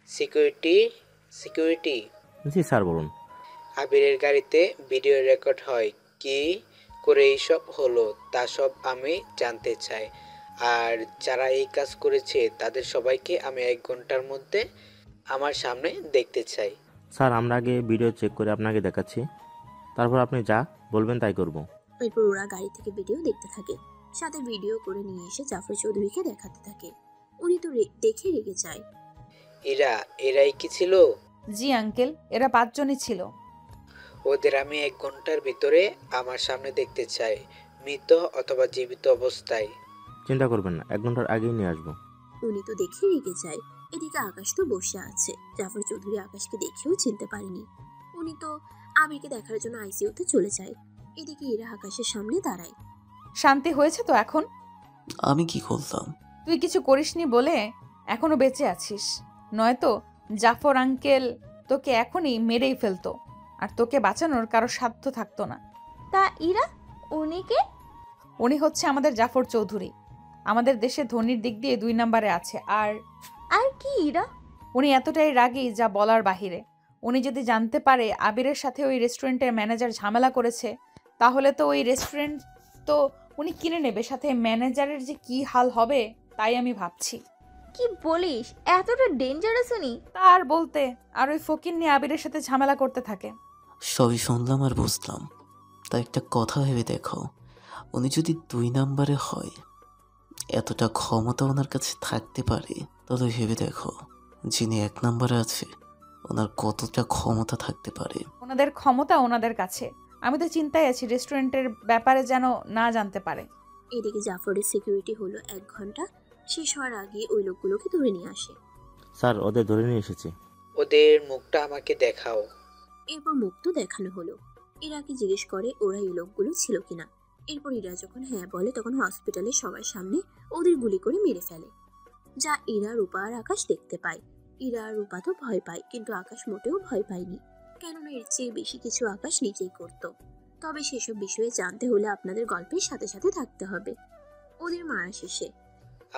সিকিউরিটি সিকিউরিটি জি স্যার বলুন। আবিরের গাড়িতে ভিডিও রেকর্ড হয়, কি করে এইসব হলো তা সব আমি জানতে চাই। আর যারা এই কাজ করেছে তাদের সবাইকে আমি 1 ঘন্টার মধ্যে আমার সামনে দেখতে চাই। স্যার আমরা আগে ভিডিও চেক করে আপনাকে দেখাচ্ছি, তারপর আপনি যা বলবেন তাই করব। এরপর ওরা গাড়ি থেকে ভিডিও দেখতে থাকে, সাথে ভিডিও করে নিয়ে এসে জাফর চৌধুরীকে দেখাতে থাকে। উনি তো দেখে রেগে যায়। এরাই কি ছিল? জি আঙ্কেল, এরা 5 জনই ছিল। ওদের আমি 1 ঘন্টার ভিতরে আমার সামনে দেখতে চাই, মৃত অথবা জীবিত অবস্থায়। চিন্তা করবেন না, 1 ঘন্টার আগেই নিয়ে আসবো। উনি তো দেখে রেগে যায়। এদিকে আকাশ তো বসে আছে। জাফর চৌধুরী আকাশকে দেখেও চিনতে পারেনি। উনি তো আবিরকে দেখার জন্য আইসিইউতে চলে যায়। এদিকে এরা আকাশের সামনে দাঁড়ায়। শান্তি হয়েছে তো এখন? আমি কি করলাম? তুই কিছু করিসনি বলে এখনো বেঁচে আছিস, নয়তো জাফর আঙ্কেল তোকে এখনই মেরেই ফেলতো, আর তোকে বাঁচানোর কারো সাধ্য থাকতো না। তা ইরা, উনি কে? উনি হচ্ছে আমাদের জাফর চৌধুরী, আমাদের দেশে ধনির দিক দিয়ে 2 নম্বরে আছে। আর কি ইরা? উনি এতটাই রাগী যা বলার বাহিরে। উনি যদি জানতে পারে আবিরের সাথে ওই রেস্টুরেন্টের ম্যানেজার ঝামেলা করেছে, তাহলে তো ওই রেস্টুরেন্ট তো উনি কিনে নেবে, সাথে ম্যানেজারের যে কি হাল হবে তাই আমি ভাবছি। কি বলিস, এতটা ডেঞ্জারাস উনি? তার বলতে, আর ওই ফকির নিয়ে আবিরের সাথে ঝামেলা করতে থাকে। সবই শুনলাম আর বুঝলাম, তাই একটা কথা ভেবে দেখো, উনি যদি 2 নম্বরে হয়, এতটা ক্ষমতা ওনার কাছে থাকতে পারে, তাহলে ভেবে দেখো যিনি 1 নম্বরে আছে ওনার কতটা ক্ষমতা থাকতে পারে। ওনাদের ক্ষমতা ওনাদের কাছে। আমি তো চিন্তায় আছি রেস্টুরেন্টের ব্যাপারে যেন না জানতে পারে। এদিকে জাফরের সিকিউরিটি হলো 1 ঘন্টা শেষ হওয়ার আগে ওই লোকগুলোকে ধরে নিয়ে আসে। স্যার ওদের ধরে নিয়ে এসেছি। ওদের মুখটা আমাকে দেখাও। এরপর মুখ তো দেখানো হলো। ইরাকে জিজ্ঞেস করে ওরা এই লোকগুলো ছিল কিনা। এরপর ইরা যখন হ্যাঁ বলে, তখন হসপিটালে সবার সামনে ওদের গুলি করে মেরে ফেলে, যা ইরা, রূপা আর আকাশ দেখতে পায়। ইরা আর রূপা তো ভয় পায়, কিন্তু আকাশ মোটেও ভয় পায়নি, কেননা এর চেয়ে বেশি কিছু আকাশ নিজেই করত। তবে সেসব বিষয়ে জানতে হলে আপনাদের গল্পের সাথে সাথে থাকতে হবে। ওদের মারা শেষে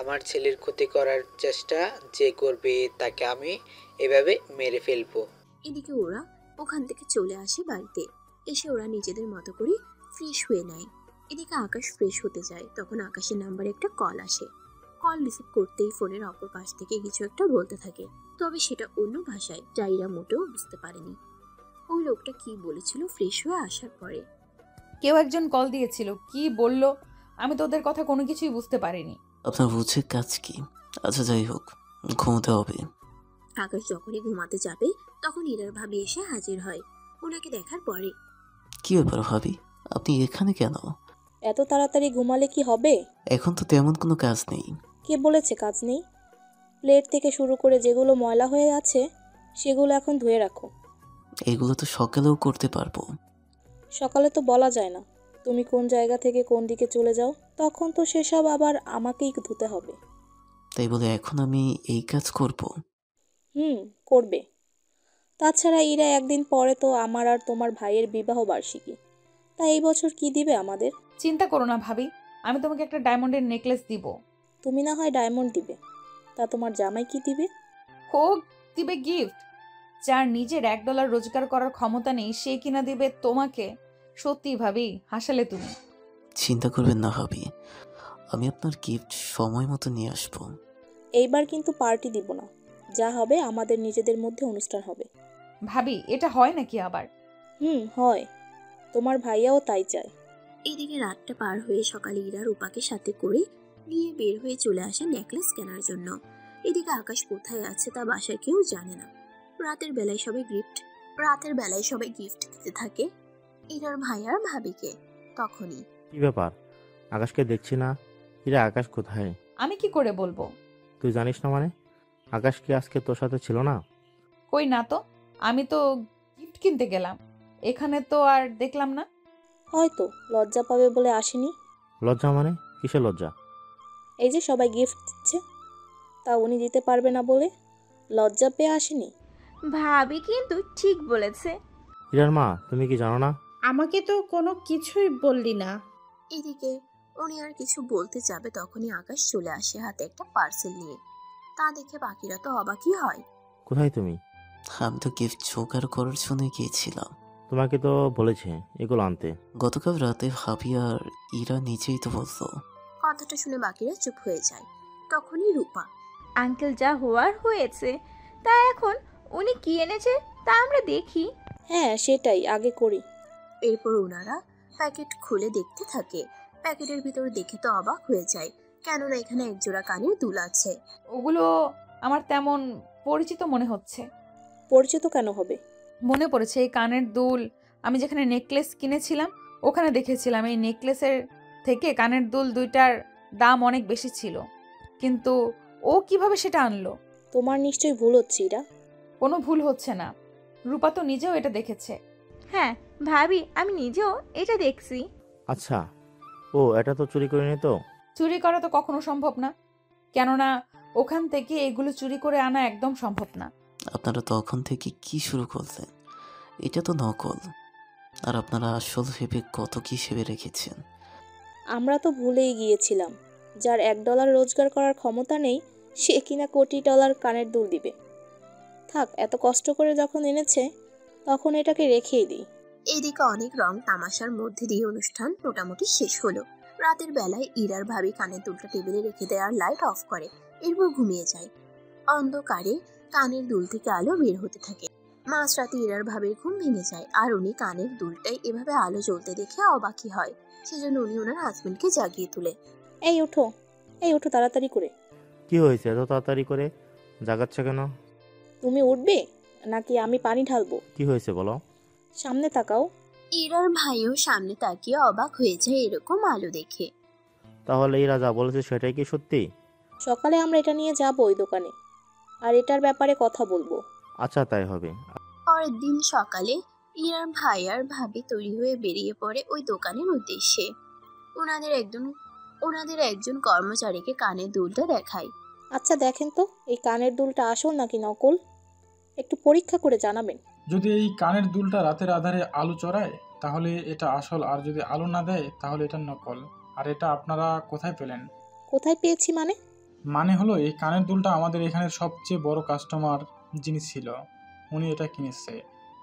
আমার ছেলের ক্ষতি করার চেষ্টা যে করবে তাকে আমি এভাবে মেরে ফেলবো। এদিকে ওরা ওখান থেকে চলে আসে বাড়িতে। এসে ওরা নিজেদের মতো করে ফ্রেশ হয়ে নেয়। এদিকে আকাশ ফ্রেশ হতে যায়, তখন আকাশের নাম্বারে একটা কল আসে। কল রিসিভ করতেই ফোনের অপর পাশ থেকে কিছু একটা বলতে থাকে, তবে সেটা অন্য ভাষায়, যা ইরা মোটেও বুঝতে পারেনি। ওই লোকটা কি বলেছিল ফ্রেশ হয়ে আসার পরে? কেউ একজন কল দিয়েছিল, কি বলল আমি তো ওদের কথা কোনো কিছুই বুঝতে পারিনি। আপনার বুঝে কাজ কি? আচ্ছা যাই হোক, ঘুমোতে হবে। আকাশ যখনই ঘুমাতে যাবে তখন ইরার ভাবি এসে হাজির হয় ওনাকে দেখার পরে। কি ব্যাপার ভাবি, আপনি এখানে কেন? এত তাড়াতাড়ি ঘুমালে কি হবে? এখন তো তেমন কোনো কাজ নেই। কে বলেছে কাজ নেই? প্লেট থেকে শুরু করে যেগুলো ময়লা হয়ে আছে সেগুলো এখন ধুয়ে রাখো। এগুলো তো সকালেও করতে পারবো। সকালে তো বলা যায় না তুমি কোন জায়গা থেকে কোন দিকে চলে যাও, তখন তো সেসব আবার আমাকেই ধুতে হবে। তাই বলে এখন আমি এই কাজ করব? করবে। তাছাড়া ইরা 1 দিন পরে তো আমার আর তোমার ভাইয়ের বিবাহ বার্ষিকী, তা এই বছর কি দিবে আমাদের? চিন্তা করো না ভাবি, আমি তোমাকে একটা ডায়মন্ডের নেকলেস দিব। তুমি না হয় ডায়মন্ড দিবে, তা তোমার জামাই কি দিবে? হোক, দিবে গিফট। যার নিজের $1 রোজগার করার ক্ষমতা নেই সে কিনা দিবে তোমাকে। সত্যি ভাবি, হাসালে তুমি। চিন্তা করবেন না ভাবি, আমি আপনার গিফট সময় মতো নিয়ে আসবো। এইবার কিন্তু পার্টি দিব না, যা হবে আমাদের নিজেদের মধ্যে অনুষ্ঠান হবে। ভাবি, এটা হয় নাকি আবার? হয়, তোমার ভাইয়াও তাই চায়। এদিকে রাতটা পার হয়ে সকালে ইরা রূপাকে সাথে করে নিয়ে বের হয়ে চলে আসে নেকলেস কেনার জন্য। এদিকে আকাশ কোথায় আছে তা বাসায় কেউ জানে না। রাতের বেলায় সবাই গিফট দিতে থাকে ইরার ভাইয়ার ভাবিকে। তখনই কি ব্যাপার, আকাশকে দেখছি না। এরা আকাশ কোথায়? আমি কি করে বলবো? তুই জানিস না মানে? আকাশ কি আজকে তোর সাথে ছিল না? কই না তো, আমি তো গিফট কিনতে গেলাম, এখানে তো আর দেখলাম না। হয়তো লজ্জা পাবে বলে আসেনি। লজ্জা মানে? কিসের লজ্জা? এই যে সবাই গিফট দিচ্ছে, তা উনি দিতে পারবে না বলে লজ্জা পেয়ে আসেনি। ভাবি কিন্তু ঠিক বলেছে। ইরার মা, তুমি কি জানো না? আমাকে তো কোনো কিছুই বললি না। এদিকে উনি আর কিছু বলতে যাবে তখনই আকাশ চলে আসে হাতে একটা পার্সেল নিয়ে। তা দেখে বাকিরা তো অবাকই হয়। কোথায় তুমি? আমি তো গিফট জোগাড় করার জন্য গিয়েছিলাম। তোমাকে তো বলেছে এগুলো আনতে। গতকাল রাতে ভাবি আর ইরা নিজেই তো বলতো। কথাটা শুনে বাকিরা চুপ হয়ে যায়। তখনই রূপা, আঙ্কেল যা হওয়ার হয়েছে, তা এখন উনি কি এনেছে তা আমরা দেখি। হ্যাঁ সেটাই আগে করি। এরপর ওনারা প্যাকেট খুলে দেখতে থাকে। প্যাকেটের ভিতর দেখে তো অবাক হয়ে যায়, কেননা এখানে একজোড়া কানের দুল আছে। ওগুলো আমার তেমন পরিচিত মনে হচ্ছে। পরিচিত কেন হবে? মনে পড়েছে এই কানের দুল আমি যেখানে নেকলেস কিনেছিলাম ওখানে দেখেছিলাম। এই নেকলেসের থেকে কানের দুল দুইটার দাম অনেক বেশি ছিল, কিন্তু ও কিভাবে সেটা আনলো? তোমার নিশ্চয়ই ভুল হচ্ছে ইরা। কোনো ভুল হচ্ছে না, রূপা তো নিজেও এটা দেখেছে। হ্যাঁ ভাবি, আমি নিজেও এটা দেখছি। আচ্ছা, ও এটা তো চুরি করেনি তো? চুরি করা তো কখনো সম্ভব না, কেননা ওখান থেকে এগুলো চুরি করে আনা একদম সম্ভব না। আপনারা তখন থেকে কি শুরু করলেন? এটা তো নকল। আর আপনারা আসল ভেবে কত কি ভেবে রেখেছেন। আমরা তো ভুলেই গিয়েছিলাম, যার $1 রোজগার করার ক্ষমতা নেই সে কিনা কোটি ডলার কানের দুল দিবে। থাক, এত কষ্ট করে যখন এনেছে তখন এটাকে রেখেই দিই। এদিকে অনেক রং তামাশার মধ্যে দিয়ে অনুষ্ঠান মোটামুটি শেষ হলো। রাতের বেলায় ইরার ভাবি কানের দুলটা টেবিলে রেখে দেওয়ার লাইট অফ করে, এরপর ঘুমিয়ে যায়। অন্ধকারে কানের দুল থেকে আলো বের হতে থাকে। মাঝরাতে ইরার ভাবির ঘুম ভেঙে যায়, আর উনি কানের দুলটাই এভাবে আলো জ্বলতে দেখে অবাকই হয়। সেজন্য উনি ওনার হাজবেন্ডকে জাগিয়ে তুলে, এই ওঠো, এই ওঠো তাড়াতাড়ি করে। কি হয়েছে এত তাড়াতাড়ি করে জাগাচ্ছ কেন? তুমি উঠবে নাকি আমি পানি ঢালবো? কি হয়েছে বলো। সামনে তাকাও। ইরার ভাইও সামনে তাকিয়ে অবাক হয়ে যায় এরকম আলো দেখে। তাহলে এরা যা বলেছে সেটাই কি সত্যি? সকালে আমরা এটা নিয়ে যাব ওই দোকানে, আর এটার ব্যাপারে কথা বলবো। আচ্ছা তাই হবে। পরের দিন সকালে ইরার ভাই আর ভাবি তৈরি হয়ে বেরিয়ে পড়ে ওই দোকানের উদ্দেশ্যে। ওনাদের একজন কর্মচারীকে কানের দুলটা দেখায়। আচ্ছা দেখেন তো এই কানের দুলটা আসল নাকি নকল, একটু পরীক্ষা করে জানাবেন। যদি এই কানের দুলটা রাতের আধারে আলো চড়ায় তাহলে এটা আসল, আর যদি আলো না দেয় তাহলে এটা নকল। আর এটা আপনারা কোথায় পেলেন? কোথায় পেয়েছি মানে? মানে হলো এই কানের দুলটা আমাদের এখানের সবচেয়ে বড় কাস্টমার যিনি ছিল উনি এটা কিনেছে,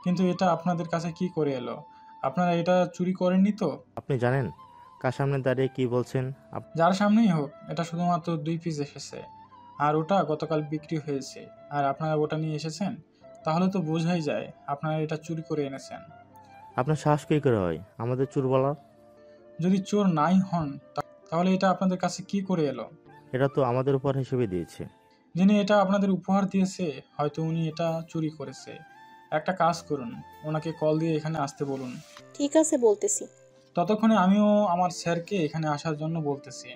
কিন্তু এটা আপনাদের কাছে কি করে এলো? আপনারা এটা চুরি করেননি তো? আপনি জানেন কার সামনে দাঁড়িয়ে কি বলছেন? যার সামনেই হোক, এটা শুধুমাত্র 2 পিস এসেছে, আর ওটা গতকাল বিক্রি হয়েছে, আর আপনারা ওটা নিয়ে এসেছেন, তাহলে তো বোঝাই যায় আপনারা এটা চুরি করে এনেছেন। আপনার সাহস কী করে হয় আমাদের চোর বলার? যদি চোর নাই হন তাহলে এটা আপনাদের কাছে কি করে এলো? এটা তো আমাদের উপর হিসেবে দিয়েছে। যিনি এটা আপনাদের উপহার দিয়েছে হয়তো উনি এটা চুরি করেছে। একটা কাজ করুন, ওনাকে কল দিয়ে এখানে আসতে বলুন। ঠিক আছে বলতেছি। ততক্ষণে আমিও আমার স্যারকে এখানে আসার জন্য বলতেছি।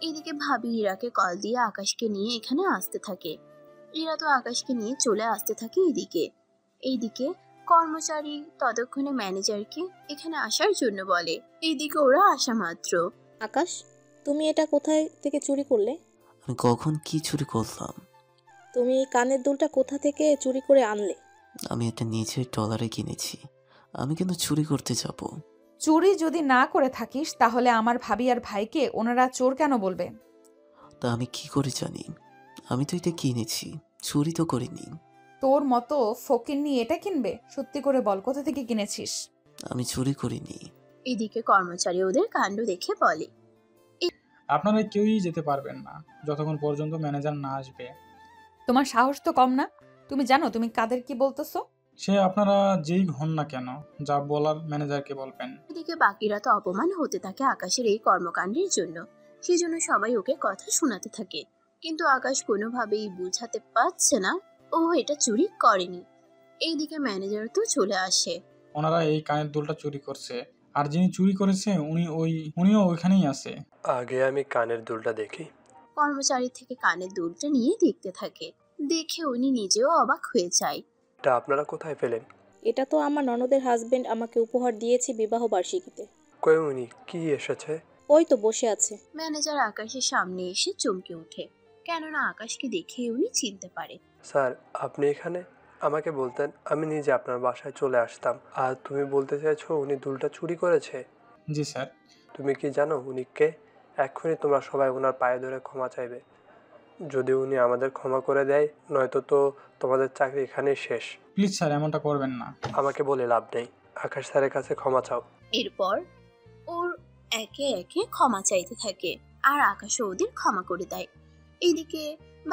এদিকে ভাবি ইরাকে কল দিয়ে আকাশকে নিয়ে এখানে আসতে থাকে। ইরা তো আকাশকে নিয়ে চলে আসতে থাকে এইদিকে কর্মচারী ততক্ষণে ম্যানেজারকে এখানে আসার জন্য বলে। এইদিকে ওরা আসা মাত্র, আকাশ তুমি এটা কোথায় থেকে চুরি করলে? আমি কখন কি চুরি করলাম? তুমি এই কানের দুলটা কোথা থেকে চুরি করে আনলে? আমি এটা নিজের ডলারে কিনেছি। আমি কিন্তু চুরি করতে যাব? চুরি যদি না করে থাকিস তাহলে আমার ভাবি আর ভাইকে ওনারা চোর কেন বলবে? তা আমি কি করে জানি? আমি তো এটা কিনেছি, চুরি তো করিনি। তোর মতো ফকিন্নি এটা কিনবে? সত্যি করে বল, কোথা থেকে কিনেছিস? আমি চুরি করিনি। এদিকে কর্মচারী ওদের কাণ্ড দেখে বলে, আপনারা কেউই যেতে পারবেন না যতক্ষণ পর্যন্ত ম্যানেজার না আসবে। তোমার সাহস তো কম না। তুমি জানো তুমি কাদের কি বলতেছো? সে আপনারা যেই হন না কেন, যা বলার ম্যানেজারকে বলবেন। এদিকে বাকিরা তো অপমান হতে থাকে আকাশের এই কর্মকাণ্ডের জন্য। সেজন্য সবাই ওকে কথা শোনাতে থাকে, কিন্তু আকাশ কোনোভাবেই বুঝাতে পারছে না ও এটা চুরি করেনি। এইদিকে ম্যানেজার তো চলে আসে। ওনারা এই কানের দুলটা চুরি করছে, আর যিনি চুরি করেছে উনিও ওইখানেই আছে। আগে আমি কানের দুলটা দেখি। কর্মচারী থেকে কানের দুলটা নিয়ে দেখতে থাকে। দেখে উনি নিজেও অবাক হয়ে যায়। এটা আপনারা কোথায় পেলেন? এটা তো আমার ননদের হাজবেন্ড আমাকে উপহার দিয়েছে বিবাহ বার্ষিকীতে। কই উনি কি এসেছে? ওই তো বসে আছে। ম্যানেজার আকাশের সামনে এসে চমকে ওঠে, কেননা আকাশকে দেখে উনি চিনতে পারে। স্যার আপনি এখানে? আমাকে বলতেন আমি নিজে আপনার বাসায় চলে আসতাম। আর তুমি বলতে চাইছো উনি দুলটা চুরি করেছে? জি স্যার। তুমি কি জানো উনি কে? এক্ষুনি তোমরা সবাই ওনার পায়ে ধরে ক্ষমা চাইবে। যদি উনি আমাদের ক্ষমা করে দেয়, নয়তো তো তোমাদের চাকরি এখানেই শেষ। প্লিজ স্যার, এমনটা করবেন না। আমাকে বলে লাভ নেই, আকাশ স্যারের কাছে ক্ষমা চাও। এরপর ওর একে একে ক্ষমা চাইতে থাকে আর আকাশও ওদের ক্ষমা করে দেয়। এইদিকে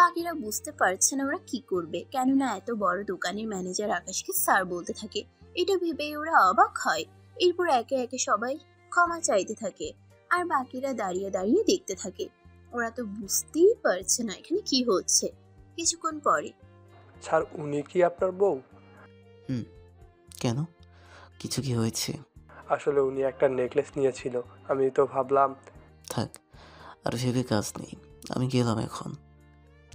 বাকিরা বুঝতে পারছে না ওরা কি করবে, কেননা এত বড় দোকানের ম্যানেজার আকাশকে স্যার বলতে থাকে। এটা ভেবেই ওরা অবাক হয়। এরপর একে একে সবাই ক্ষমা চাইতে থাকে আর বাকিরা দাঁড়িয়ে দাঁড়িয়ে দেখতে থাকে। ওরা তো বুঝতেই পারছে না এখানে কি হচ্ছে। কিছুক্ষণ পরে, স্যার উনি কি আপনার বউ? কেন, কিছু কি হয়েছে? আসলে উনি একটা নেকলেস নিয়েছিল, আমি তো ভাবলাম। থাক, আর ভেবে কাজ নেই, আমি গেলাম এখন।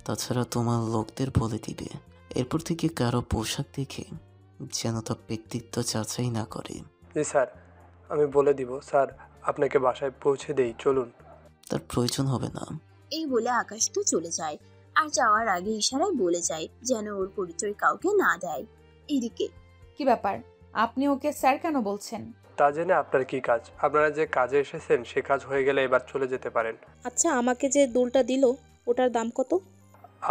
তাছাড়া তোমার লোকদের বলে দিবে এরপর থেকে কারো পোশাক দেখে যেন তার ব্যক্তিত্ব যাচাই না করে। জি স্যার, আমি বলে দিব। স্যার আপনাকে বাসায় পৌঁছে দেই, চলুন। তার প্রয়োজন হবে না। এই বলে আকাশ তো চলে যায় আর যাওয়ার আগে ইশারায় বলে যায় যেন ওর পরিচয় কাউকে না দেয়। এদিকে, কি ব্যাপার, আপনি ওকে স্যার কেন বলছেন? তা জেনে আপনার কি কাজ? আপনারা যে কাজে এসেছেন সে কাজ হয়ে গেলে এবার চলে যেতে পারেন। আচ্ছা, আমাকে যে দুলটা দিল ওটার দাম কত?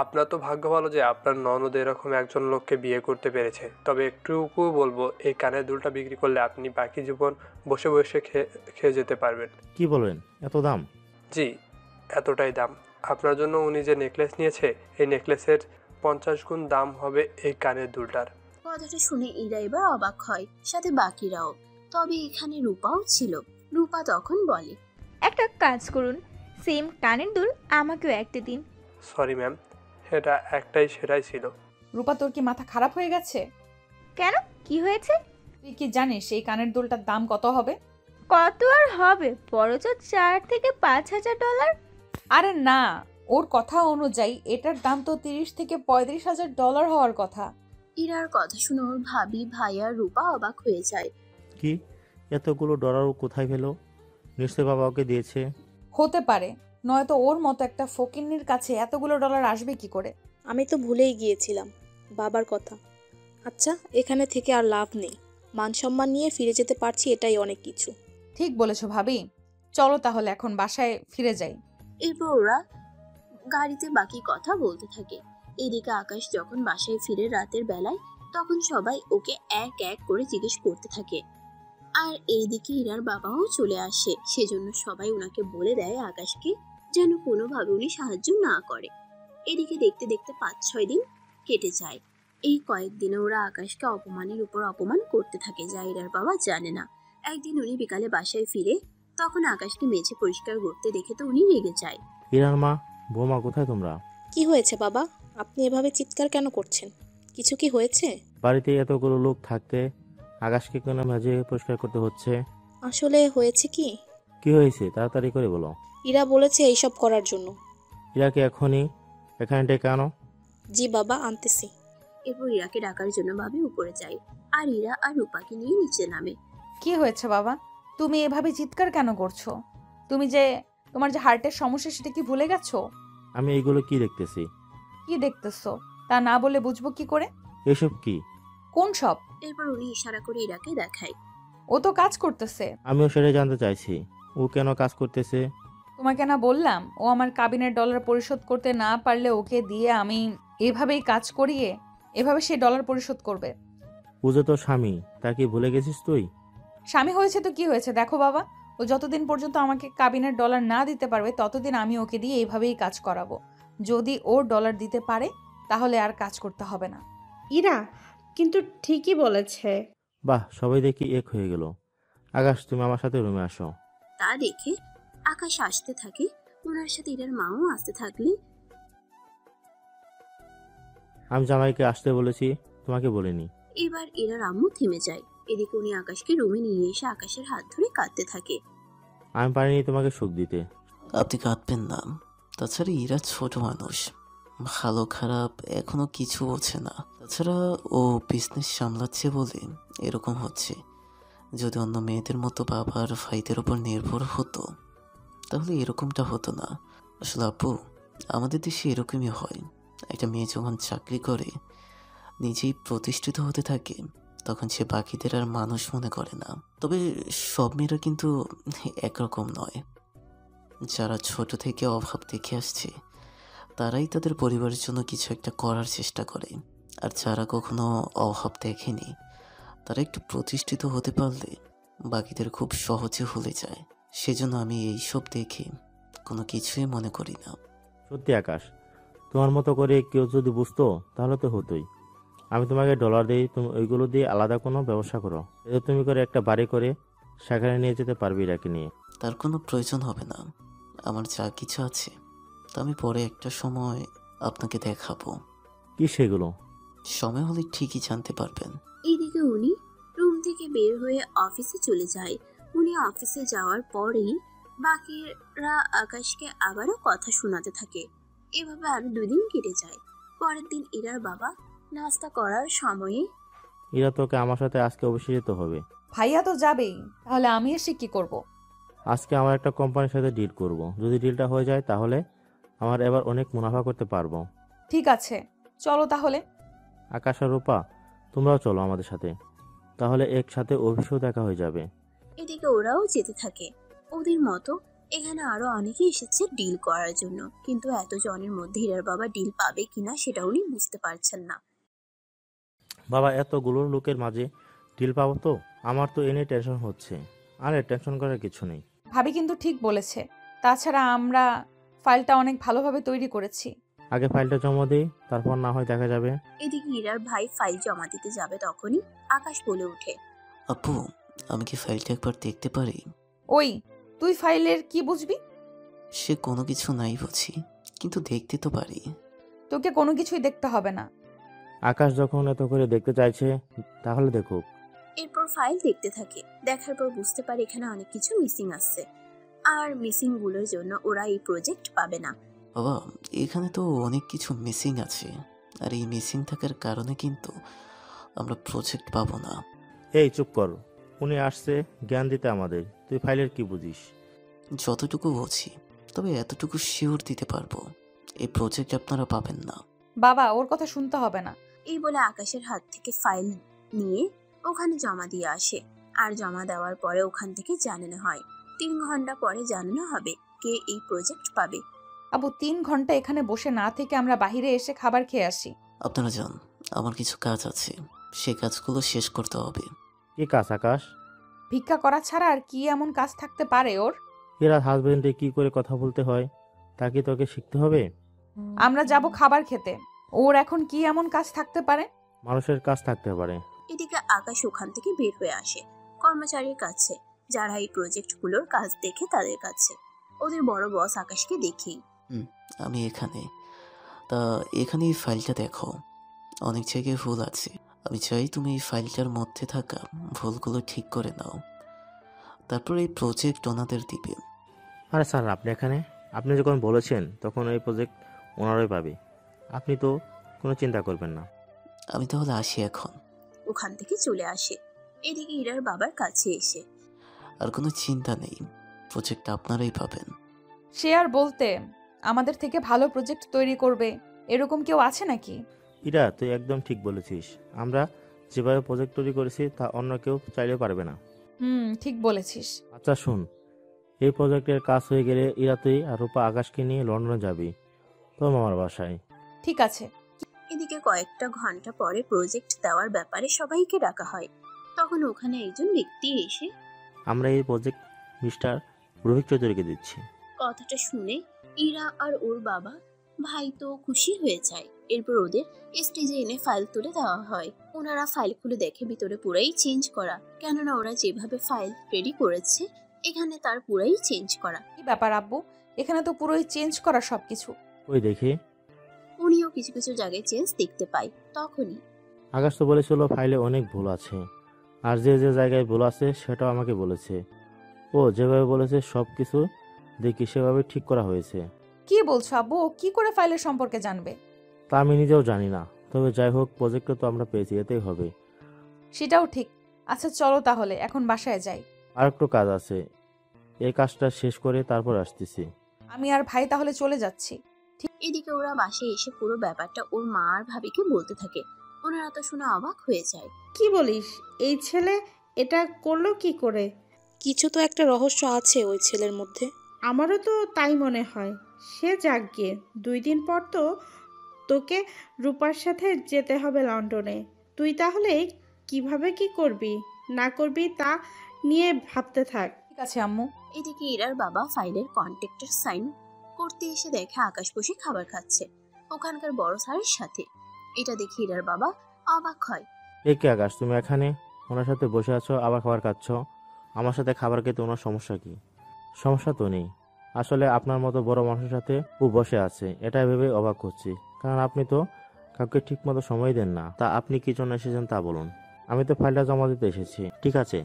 আপনার তো ভাগ্য ভালো যে আপনার ননদ এরকম একজন লোককে বিয়ে করতে পেরেছে। তবে একটুকু বলবো, এই কানের দুলটা বিক্রি করলে আপনি বাকি জীবন বসে বসে খেয়ে যেতে পারবেন। কি বলেন, এত দাম? জি, এতটাই দাম। আপনার জন্য উনি যে নেকলেস নিয়েছে, এই নেকলেসের 50 গুণ দাম হবে এই কানের দুলটার। কথাটা শুনে ইরা এবার অবাক হয়, সাথে বাকিরাও। তবে এখানে রূপাও ছিল। রূপা তখন বলে, একটা কাজ করুন, সেম কানের দুল আমাকেও একটা দিন। সরি ম্যাম, এটা একটাই সেটাই ছিল। রূপা, তোর কি মাথা খারাপ হয়ে গেছে? কেন, কি হয়েছে? তুই কি জানিস এই কানের দুলটার দাম কত হবে? কত আর হবে, বড়জোর 4 থেকে 5,000 ডলার। আরে না, ওর কথা অনুযায়ী এটার দাম তো 30 থেকে 35,000 ডলার হওয়ার কথা। ইরার কথা শুনে ওর ভাবি, ভাই আর রূপা অবাক হয়ে যায়। কি, এতগুলো ডলার ও কোথায় পেল? নিশ্চয় বাবা ওকে দিয়েছে। হতে পারে, নয়তো ওর মতো একটা ফকিন্নির কাছে এতগুলো ডলার আসবে কি করে? আমি তো ভুলেই গিয়েছিলাম বাবার কথা। আচ্ছা, এখানে থেকে আর লাভ নেই, মান সম্মান নিয়ে ফিরে যেতে পারছি, এটাই অনেক কিছু। ঠিক বলেছো ভাবি, চলো তাহলে এখন বাসায় ফিরে যাই। এরপর ওরা গাড়িতে বাকি কথা বলতে থাকে। এদিকে আকাশ যখন বাসায় ফিরে রাতের বেলায়, তখন সবাই ওকে এক এক করে জিজ্ঞেস করতে থাকে। আর এইদিকে ইরার বাবাও চলে আসে। সেজন্য সবাই ওনাকে বলে দেয় আকাশকে যেন কোনোভাবে উনি সাহায্য না করে। এদিকে দেখতে দেখতে 5-6 দিন কেটে যায়। এই কয়েকদিনে ওরা আকাশকে অপমানের উপর অপমান করতে থাকে, যা ইরার বাবা জানে না। একদিন উনি বিকালে বাসায় ফিরে তখন আকাশকে মেঝে পরিষ্কার করতে দেখে তো উনি রেগে যায়। ইরার মা, বৌমা, কোথায় তোমরা? কি হয়েছে বাবা, আপনি এভাবে চিৎকার কেন করছেন? কিছু কি হয়েছে? বাড়িতে এতগুলো লোক থাকতে আকাশকে কেন মেঝে পরিষ্কার করতে হচ্ছে? আসলে হয়েছে কি? কি হয়েছে তাড়াতাড়ি করে বলো। ইরা বলেছে এইসব করার জন্য। ইরাকে এখনই এখানে ডেকে আনো। জি বাবা, আনতেছি। এরপর ইরাকে ডাকার জন্য ভাবি উপরে যায় আর ইরা আর রূপাকে নিয়ে নিচে নামে। কি হয়েছে বাবা, তুমি এভাবে চিৎকার কেন করছো? তোমার যে হার্টের সমস্যা সেটা কি ভুলে গেছো? আমি এইগুলো কি দেখতেছি? কি দেখতেছো তা না বলে বুঝবো কি করে? এসব কি? কোন সব? এরপর উনি ইশারা করে ইরাকে দেখায়। ও তো কাজ করতেছে। আমিও সেটা জানতে চাইছি, ও কেন কাজ করতেছে? তোমাকে না বললাম, ও আমার কাবিনের ডলার পরিশোধ করতে না পারলে ওকে দিয়ে আমি এভাবেই কাজ করিয়ে এভাবে সে ডলার পরিশোধ করবে। ও যে তোর স্বামী, তা কি ভুলে গেছিস তুই? স্বামী হয়েছে তো কি হয়েছে, দেখো বাবা, ও যতদিন পর্যন্ত আমাকে কাবিনের ডলার না দিতে পারবে ততদিন আমি ওকে দিয়ে এইভাবেই কাজ করাবো। যদি ওর ডলার দিতে পারে তাহলে আর কাজ করতে হবে না। ইরা কিন্তু ঠিকই বলেছে। বাহ, সবাই দেখি এক হয়ে গেল। আকাশ, তুমি আমার সাথে রুমে আসো। তা দেখে আকাশ আসতে থাকে, ওনার সাথে ইরার মাও আসতে থাকলে। আমি জামাইকে আসতে বলেছি, তোমাকে বলিনি। এবার ইরার আম্মু থেমে যায়। এদিকে উনি আকাশকে রুমে নিয়ে এসে আকাশের হাত ধরে কাঁদতে থাকে। আমি পারিনি তোমাকে সুখ দিতে। আপনি কাঁদবেন না, তাছাড়া ইরা ছোট মানুষ, ভালো খারাপ এখনো কিছু বোঝে না। তাছাড়া ও বিজনেস সামলাচ্ছে বলে এরকম হচ্ছে। যদি অন্য মেয়েদের মতো বাবা আর ভাইদের উপর নির্ভর হতো তাহলে এরকমটা হতো না। আসলে আপু, আমাদের দেশে এরকমই হয়। একটা মেয়ে যখন চাকরি করে নিজেই প্রতিষ্ঠিত হতে থাকে তখন সে বাকিদের আর মানুষ মনে করে না। তবে সব মেয়েরা কিন্তু একরকম নয়। যারা ছোট থেকে অভাব দেখে আসছে তারাই তাদের পরিবারের জন্য কিছু একটা করার চেষ্টা করে। আর যারা কখনো অভাব দেখেনি তারা একটু প্রতিষ্ঠিত হতে পারলে বাকিদের খুব সহজে ভুলে যায়। সেজন্য আমি এইসব দেখে কোনো কিছুই মনে করি না। সত্যি আকাশ, তোমার মতো করে কেউ যদি বুঝতো তাহলে তো হতোই। আমি তোমাকে ডলার দিই, তুমি ওইগুলো দিয়ে আলাদা কোনো ব্যবসা করো। এতে তুমি করে একটা বাড়ি করে সেখানে নিয়ে যেতে পারবে ইরাকে নিয়ে। তার কোনো প্রয়োজন হবে না। আমার যা কিছু আছে তা আমি পরে একটা সময় আপনাকে দেখাবো। কি সেগুলো? সময় হলে ঠিকই জানতে পারবেন। এইদিকে উনি রুম থেকে বের হয়ে অফিসে চলে যায়। উনি অফিসে যাওয়ার পরেই বাকিরা আকাশকে আবারও কথা শোনাতে থাকে। এভাবে আরো 2 দিন কেটে যায়। পরের দিন ইরার বাবা নাস্তা করার সময়ে, ইরা, তোকে আমার সাথে আজকে অবশ্যই যেতে হবে। ভাইয়া তো যাবেই, তাহলে আমি এসে কি করব? আজকে আমার একটা কোম্পানির সাথে ডিল করব। যদি ডিলটা হয়ে যায় তাহলে আমার এবার অনেক মুনাফা করতে পারবো। ঠিক আছে, চলো তাহলে। আকাশ আর রূপা, তোমরাও চলো আমাদের সাথে, তাহলে একসাথে অফিসেও দেখা হয়ে যাবে। এদিকে ওরাও যেতে থাকে। ওদের মতো এখানে আরো অনেকেই এসেছে ডিল করার জন্য, কিন্তু এত জনের মধ্যে হীরার বাবা ডিল পাবে কিনা সেটা উনি বুঝতে পারছেন না। বাবা, এতগুলো লোকের মাঝে ডিল পাবো তো? আমার তো এনে টেনশন হচ্ছে। আরে টেনশন করার কিছু নেই। ভাবি কিন্তু ঠিক বলেছে। তাছাড়া আমরা ফাইলটা অনেক ভালোভাবে তৈরি করেছি। আগে ফাইলটা জমা দিই, তারপর না হয় দেখা যাবে। এদিকে হীরার ভাই ফাইল জমা দিতে যাবে, তখনই আকাশ বলে ওঠে, আপু, আমি কি ফাইলটা একবার দেখতে পারি? ওই, তুই ফাইলের কি বুঝবি? সে কোনো কিছু নাই বুঝি, কিন্তু দেখতে তো পারি। তোকে কোনো কিছুই দেখতে হবে না। আকাশ যখন এত করে দেখতে চাইছে তাহলে দেখুক। এরপর ফাইল দেখতে থাকে। দেখার পর বুঝতে পারে এখানে অনেক কিছু মিসিং আছে, আর মিসিং গুলোর জন্য ওরা এই প্রজেক্ট পাবে না। বাবা, এখানে তো অনেক কিছু মিসিং আছে, আর এই মিসিং থাকার কারণে কিন্তু আমরা প্রজেক্ট পাবো না। এই চুপ কর, উনি আসছে জ্ঞান দিতে আমাদের। তুই ফাইলের কি বুঝিস? যতটুকু বুঝি, তবে এতটুকু শিওর দিতে পারবো এই প্রজেক্ট আপনারা পাবেন না। বাবা, ওর কথা শুনতে হবে না। এই বলে আকাশের হাত থেকে ফাইল নিয়ে ওখানে জমা দিয়ে আসে। আর জমা দেওয়ার পরে ওখান থেকে জানানো হয় 3 ঘন্টা পরে জানানো হবে কে এই প্রজেক্ট পাবে। আবু, 3 ঘন্টা এখানে বসে না থেকে আমরা বাইরে এসে খাবার খেয়ে আসি। আপনারা যান, আমার কিছু কাজ আছে, সে কাজগুলো শেষ করতে হবে। কি কাজ আকাশ? ভিক্ষা করা ছাড়া আর কি এমন কাজ থাকতে পারে ওর? এরা হাজবেন্ডে কি করে কথা বলতে হয় তা কি তোকে শিখতে হবে? আমরা যাব খাবার খেতে, ওর এখন কি এমন কাজ থাকতে পারে? মানুষের কাজ থাকতে পারে। এদিকে আকাশ ওখান থেকে বের হয়ে আসে কর্মচারীর কাছে, যারা এই প্রজেক্টগুলোর কাজ দেখে তাদের কাছে। ওদের বড় বস আকাশকে দেখেই, আমি এখানে। তা এখানে এই ফাইলটা দেখো, অনেক জায়গায় ভুল আছে। আমি চাই তুমি এই ফাইলটার মধ্যে থাকা ভুলগুলো ঠিক করে নাও, তারপর এই প্রজেক্ট ওনাদের দিবে। আরে স্যার, আপনি এখানে? আপনি যখন বলেছেন তখন এই প্রজেক্ট ওনারাই পাবে। আপনি তো কোনো চিন্তা করবেন না। আমি তাহলে আসি এখন। ওখান থেকে চলে আসে। এদিকে ইরার বাবার কাছে এসে, আর কোনো চিন্তা নেই, প্রজেক্ট আপনারাই পাবেন। সে আর বলতে, আমাদের থেকে ভালো প্রজেক্ট তৈরি করবে এরকম কেউ আছে নাকি? ইরা, তুই একদম ঠিক বলেছিস। আমরা যেভাবে প্রজেক্ট তৈরি করেছি তা অন্য কেউ চাইলেও পারবে না। ঠিক বলেছিস। আচ্ছা শুন, এই প্রজেক্টের কাজ হয়ে গেলে ইরা তুই আর রূপা আকাশকে নিয়ে লন্ডনে যাবি তোর মামার বাসায়। ঠিক আছে। এদিকে কয়েকটা ঘন্টা পরে প্রজেক্ট দেওয়ার ব্যাপারে সবাইকে ডাকা হয়। তখন ওখানে একজন ব্যক্তি এসে, আমরা এই প্রজেক্ট মিস্টার রোহিত চৌধুরীকে দিচ্ছি। কথাটা শুনে ইরা আর ওর বাবা ভাই তো খুশি হয়ে যায়। এরপর ওদের স্টেজে এনে ফাইল তুলে দেওয়া হয়। ওনারা ফাইল খুলে দেখে ভিতরে পুরাই চেঞ্জ করা, কেননা ওরা যেভাবে ফাইল রেডি করেছে এখানে তার পুরাই চেঞ্জ করা। কি ব্যাপার আব্বু, এখানে তো পুরোই চেঞ্জ করা সবকিছু। ওই দেখি। উনিও কিছু কিছু জায়গায় চেঞ্জ দেখতে পায়। তখনই আকাশ তো বলেছিল ফাইলে অনেক ভুল আছে, আর যে যে জায়গায় ভুল আছে সেটাও আমাকে বলেছে। ও যেভাবে বলেছে সব কিছু দেখি সেভাবে ঠিক করা হয়েছে। কি বলছো আব্বু? ও কি করে ফাইলের সম্পর্কে জানবে? তা আমি নিজেও জানি না, তবে যাই হোক প্রজেক্টটা তো আমরা পেয়েছি, এতেই হবে। সেটাও ঠিক। আচ্ছা চলো তাহলে এখন বাসায় যাই। আর একটু কাজ আছে, এই কাজটা শেষ করে তারপর আসতেছি। আমি আর ভাই তাহলে চলে যাচ্ছি। এদিকে ওরা বাসায় এসে পুরো ব্যাপারটা ওর মা আর ভাবিকে বলতে থাকে। ওনারা তো শুনে অবাক হয়ে যায়। কি বলিস? এই ছেলে এটা করলো কি করে? কিছু তো একটা রহস্য আছে ওই ছেলের মধ্যে। আমারও তো তাই মনে হয়। সে যাক গিয়ে, 2 দিন পর তো তোকে রূপার সাথে যেতে হবে লন্ডনে। তুই তাহলে কিভাবে কি করবি না করবি তা নিয়ে ভাবতে থাক। ঠিক আছে আম্মু। এদিকে ইরার বাবা ফাইলের কন্ট্যাক্টের সাইন করতে এসে দেখে আকাশ বসে খাবার খাচ্ছে ওখানকার বড় স্যারের সাথে। এটা দেখে ইরার বাবা অবাক হয়। এ কি আকাশ, তুমি এখানে ওনার সাথে বসে আছো, আবার খাবার খাচ্ছ? আমার সাথে খাবার খেতে ওনার সমস্যা কি? সমস্যা তো নেই, আসলে আপনার মতো বড় মানুষের সাথে ও বসে আছে এটা ভেবে অবাক হচ্ছি, কারণ আপনি তো কাউকে ঠিক মতো সময় দেন না। তা আপনি কি জন্য এসেছেন তা বলুন। আমি তো ফাইলটা জমা দিতে এসেছি। ঠিক আছে,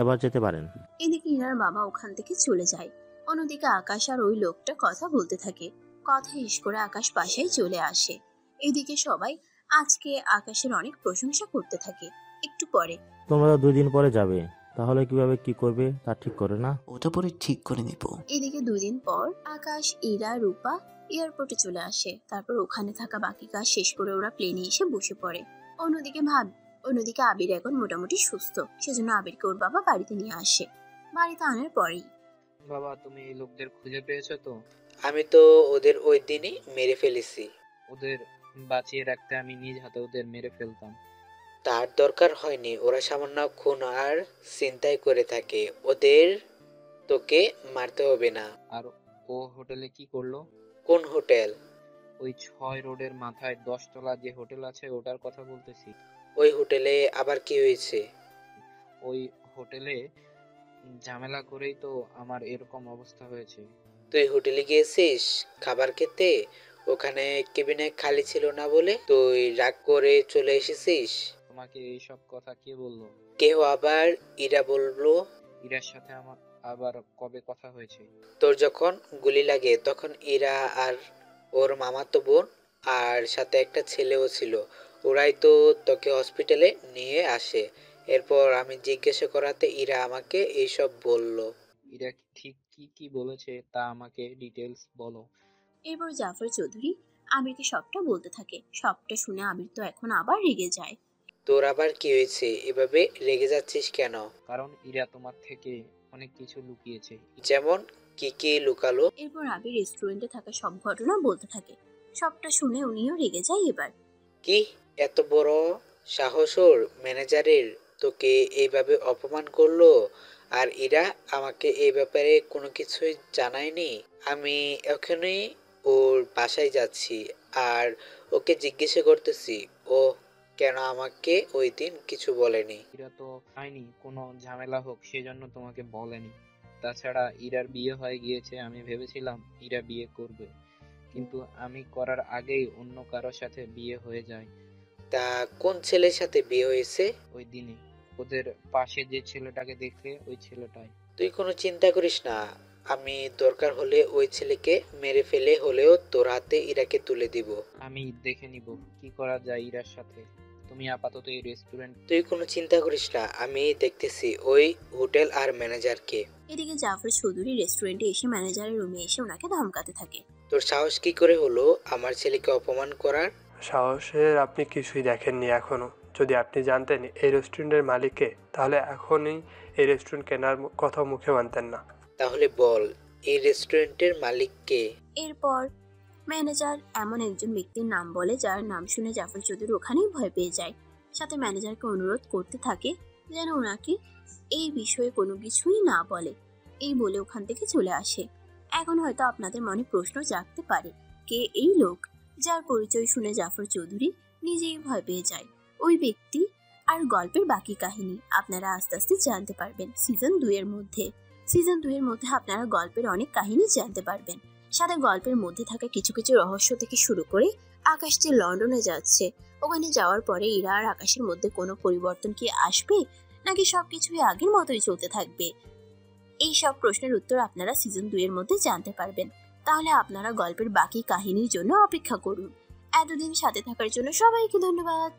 এবার যেতে পারেন। এদিকে ইরার বাবা ওখান থেকে চলে যায়। অন্যদিকে আকাশ আর ওই লোকটা কথা বলতে থাকে। কথা শেষ করে আকাশ বাসায় চলে আসে। এদিকে সবাই আজকে আকাশের অনেক প্রশংসা করতে থাকে। একটু পরে, তোমরা তো 2 দিন পরে যাবে, তাহলে কিভাবে কি করবে তা ঠিক করে না? ওটা পরে ঠিক করে নিব। এদিকে 2 দিন পর আকাশ, ইরা, রূপা এয়ারপোর্টে চলে আসে। তারপর ওখানে থাকা বাকি কাজ শেষ করে ওরা প্লেনে এসে বসে পড়ে। অন্যদিকে আবির এখন মোটামুটি সুস্থ, সেজন্য আবিরকে ওর বাবা বাড়িতে নিয়ে আসে। বাড়িতে আনার পরেই, বাবা তুমি এই লোকদের খুঁজে পেয়েছো তো? আমি তো ওদের ওই দিনই মেরে ফেলেছি। ওদের বাঁচিয়ে রাখতে আমি নিজ হাতে ওদের মেরে ফেলতাম। তার দরকার হয়নি, ওরা সামান্য খুন আর ছিনতাই করে থাকে, ওদের তোকে মারতে হবে না। আর ও হোটেলে কি করলো? কোন হোটেল? ওই 6 রোডের মাথায় 10 তলা যে হোটেল আছে ওটার কথা বলতেছি। ওই হোটেলে আবার কি হয়েছে? ওই হোটেলে ঝামেলা করেই তো আমার এরকম অবস্থা হয়েছে। তুই হোটেলে গিয়েছিস খাবার খেতে, ওখানে কেবিনে খালি ছিল না বলে তুই রাগ করে চলে এসেছিস। তোমাকে এইসব কথা কে বললো? কেউ আবার ইরা বললো। ইরার সাথে আমার আবার কবে কথা হয়েছে? তোর যখন গুলি লাগে তখন ইরা আর ওর মামাতো বোন আর সাথে একটা ছেলেও ছিল, ওরাই তো তোকে হসপিটালে নিয়ে আসে। এরপর আমি জিজ্ঞাসা করাতে ইরা আমাকে এইসব বললো। ইরা ঠিক কি কি বলেছে তা আমাকে ডিটেলস বলো। এরপর জাফর চৌধুরী আবিরকে সবটা বলতে থাকে। সবটা শুনে আবির তো এখন আবার রেগে যায়। তোর আবার কি হয়েছে, এভাবে রেগে যাচ্ছিস কেন? কারণ ইরা তোমার থেকে অনেক কিছু লুকিয়েছে। যেমন কি কি লুকালো? এরপর আবির রেস্টুরেন্টে থাকা সব ঘটনা বলতে থাকে। সবটা শুনে উনিও রেগে যায়। এবার কি এত বড় সাহস ওর ম্যানেজারের, তোকে এইভাবে অপমান করলো? আর ইরা আমাকে এই ব্যাপারে কোনো কিছুই জানায়নি। আমি এখনই ওর বাসায় যাচ্ছি আর ওকে জিজ্ঞাসা করতেছি ও কেন আমাকে ওই দিন কিছু বলেনি। ইরা তো চায়নি কোনো ঝামেলা হোক, সেজন্য তোমাকে বলেনি। তাছাড়া ইরার বিয়ে হয়ে গিয়েছে, আমি ভেবেছিলাম ইরা বিয়ে করবে, কিন্তু আমি করার আগেই অন্য কারোর সাথে বিয়ে হয়ে যায়। তা কোন ছেলের সাথে বিয়ে হয়েছে? ওই দিনে ওদের পাশে যে ছেলেটাকে দেখলে ওই ছেলেটাই। তুই কোনো চিন্তা করিস না, আমি দরকার হলে ওই ছেলেকে মেরে ফেলে হলেও তোর হাতে ইরাকে তুলে দিব। আমি দেখে নিব কি করা যায় ইরার সাথে। তুমি আপাতত এই রেস্টুরেন্ট। তুই কোনো চিন্তা করিস না, আমি দেখতেছি ওই হোটেল আর ম্যানেজারকে। এদিকে জাফর চৌধুরী রেস্টুরেন্টে এসে ম্যানেজারের রুমে এসে ওনাকে ধমকাতে থাকে। তোর সাহস কি করে হলো আমার ছেলেকে অপমান করার? সাহসের আপনি কিছুই দেখেননি এখনো। যদি আপনি জানতেন এই রেস্টুরেন্টের মালিককে, তাহলে এখনই এই রেস্টুরেন্ট কেনার কথা মুখে মানতেন না। তাহলে বল এই রেস্টুরেন্টের মালিক কে? এরপর ম্যানেজার এমন একজন ব্যক্তির নাম বলে যার নাম শুনে জাফর চৌধুরী ওখানেই ভয় পেয়ে যায়। সাথে ম্যানেজারকে অনুরোধ করতে থাকে যেন ওনাকে এই বিষয়ে কোনো কিছুই না বলে। এই বলে ওখান থেকে চলে আসে। এখন হয়তো আপনাদের মনে প্রশ্ন জাগতে পারে, কে এই লোক যার পরিচয় শুনে জাফর চৌধুরী নিজেই ভয় পেয়ে যায়। ওই ব্যক্তি আর গল্পের বাকি কাহিনী আপনারা আস্তে আস্তে জানতে পারবেন সিজন 2 এর মধ্যে। সিজন 2 এর মধ্যে আপনারা গল্পের অনেক কাহিনী জানতে পারবেন। সাথে গল্পের মধ্যে থাকা কিছু কিছু রহস্য থেকে শুরু করে আকাশ যে লন্ডনে যাচ্ছে, ওখানে যাওয়ার পরে ইরা আর আকাশের মধ্যে কোনো পরিবর্তন কি আসবে, নাকি সবকিছুই আগের মতোই চলতে থাকবে, এই সব প্রশ্নের উত্তর আপনারা সিজন 2 এর মধ্যে জানতে পারবেন। তাহলে আপনারা গল্পের বাকি কাহিনীর জন্য অপেক্ষা করুন। এতদিন সাথে থাকার জন্য সবাইকে ধন্যবাদ।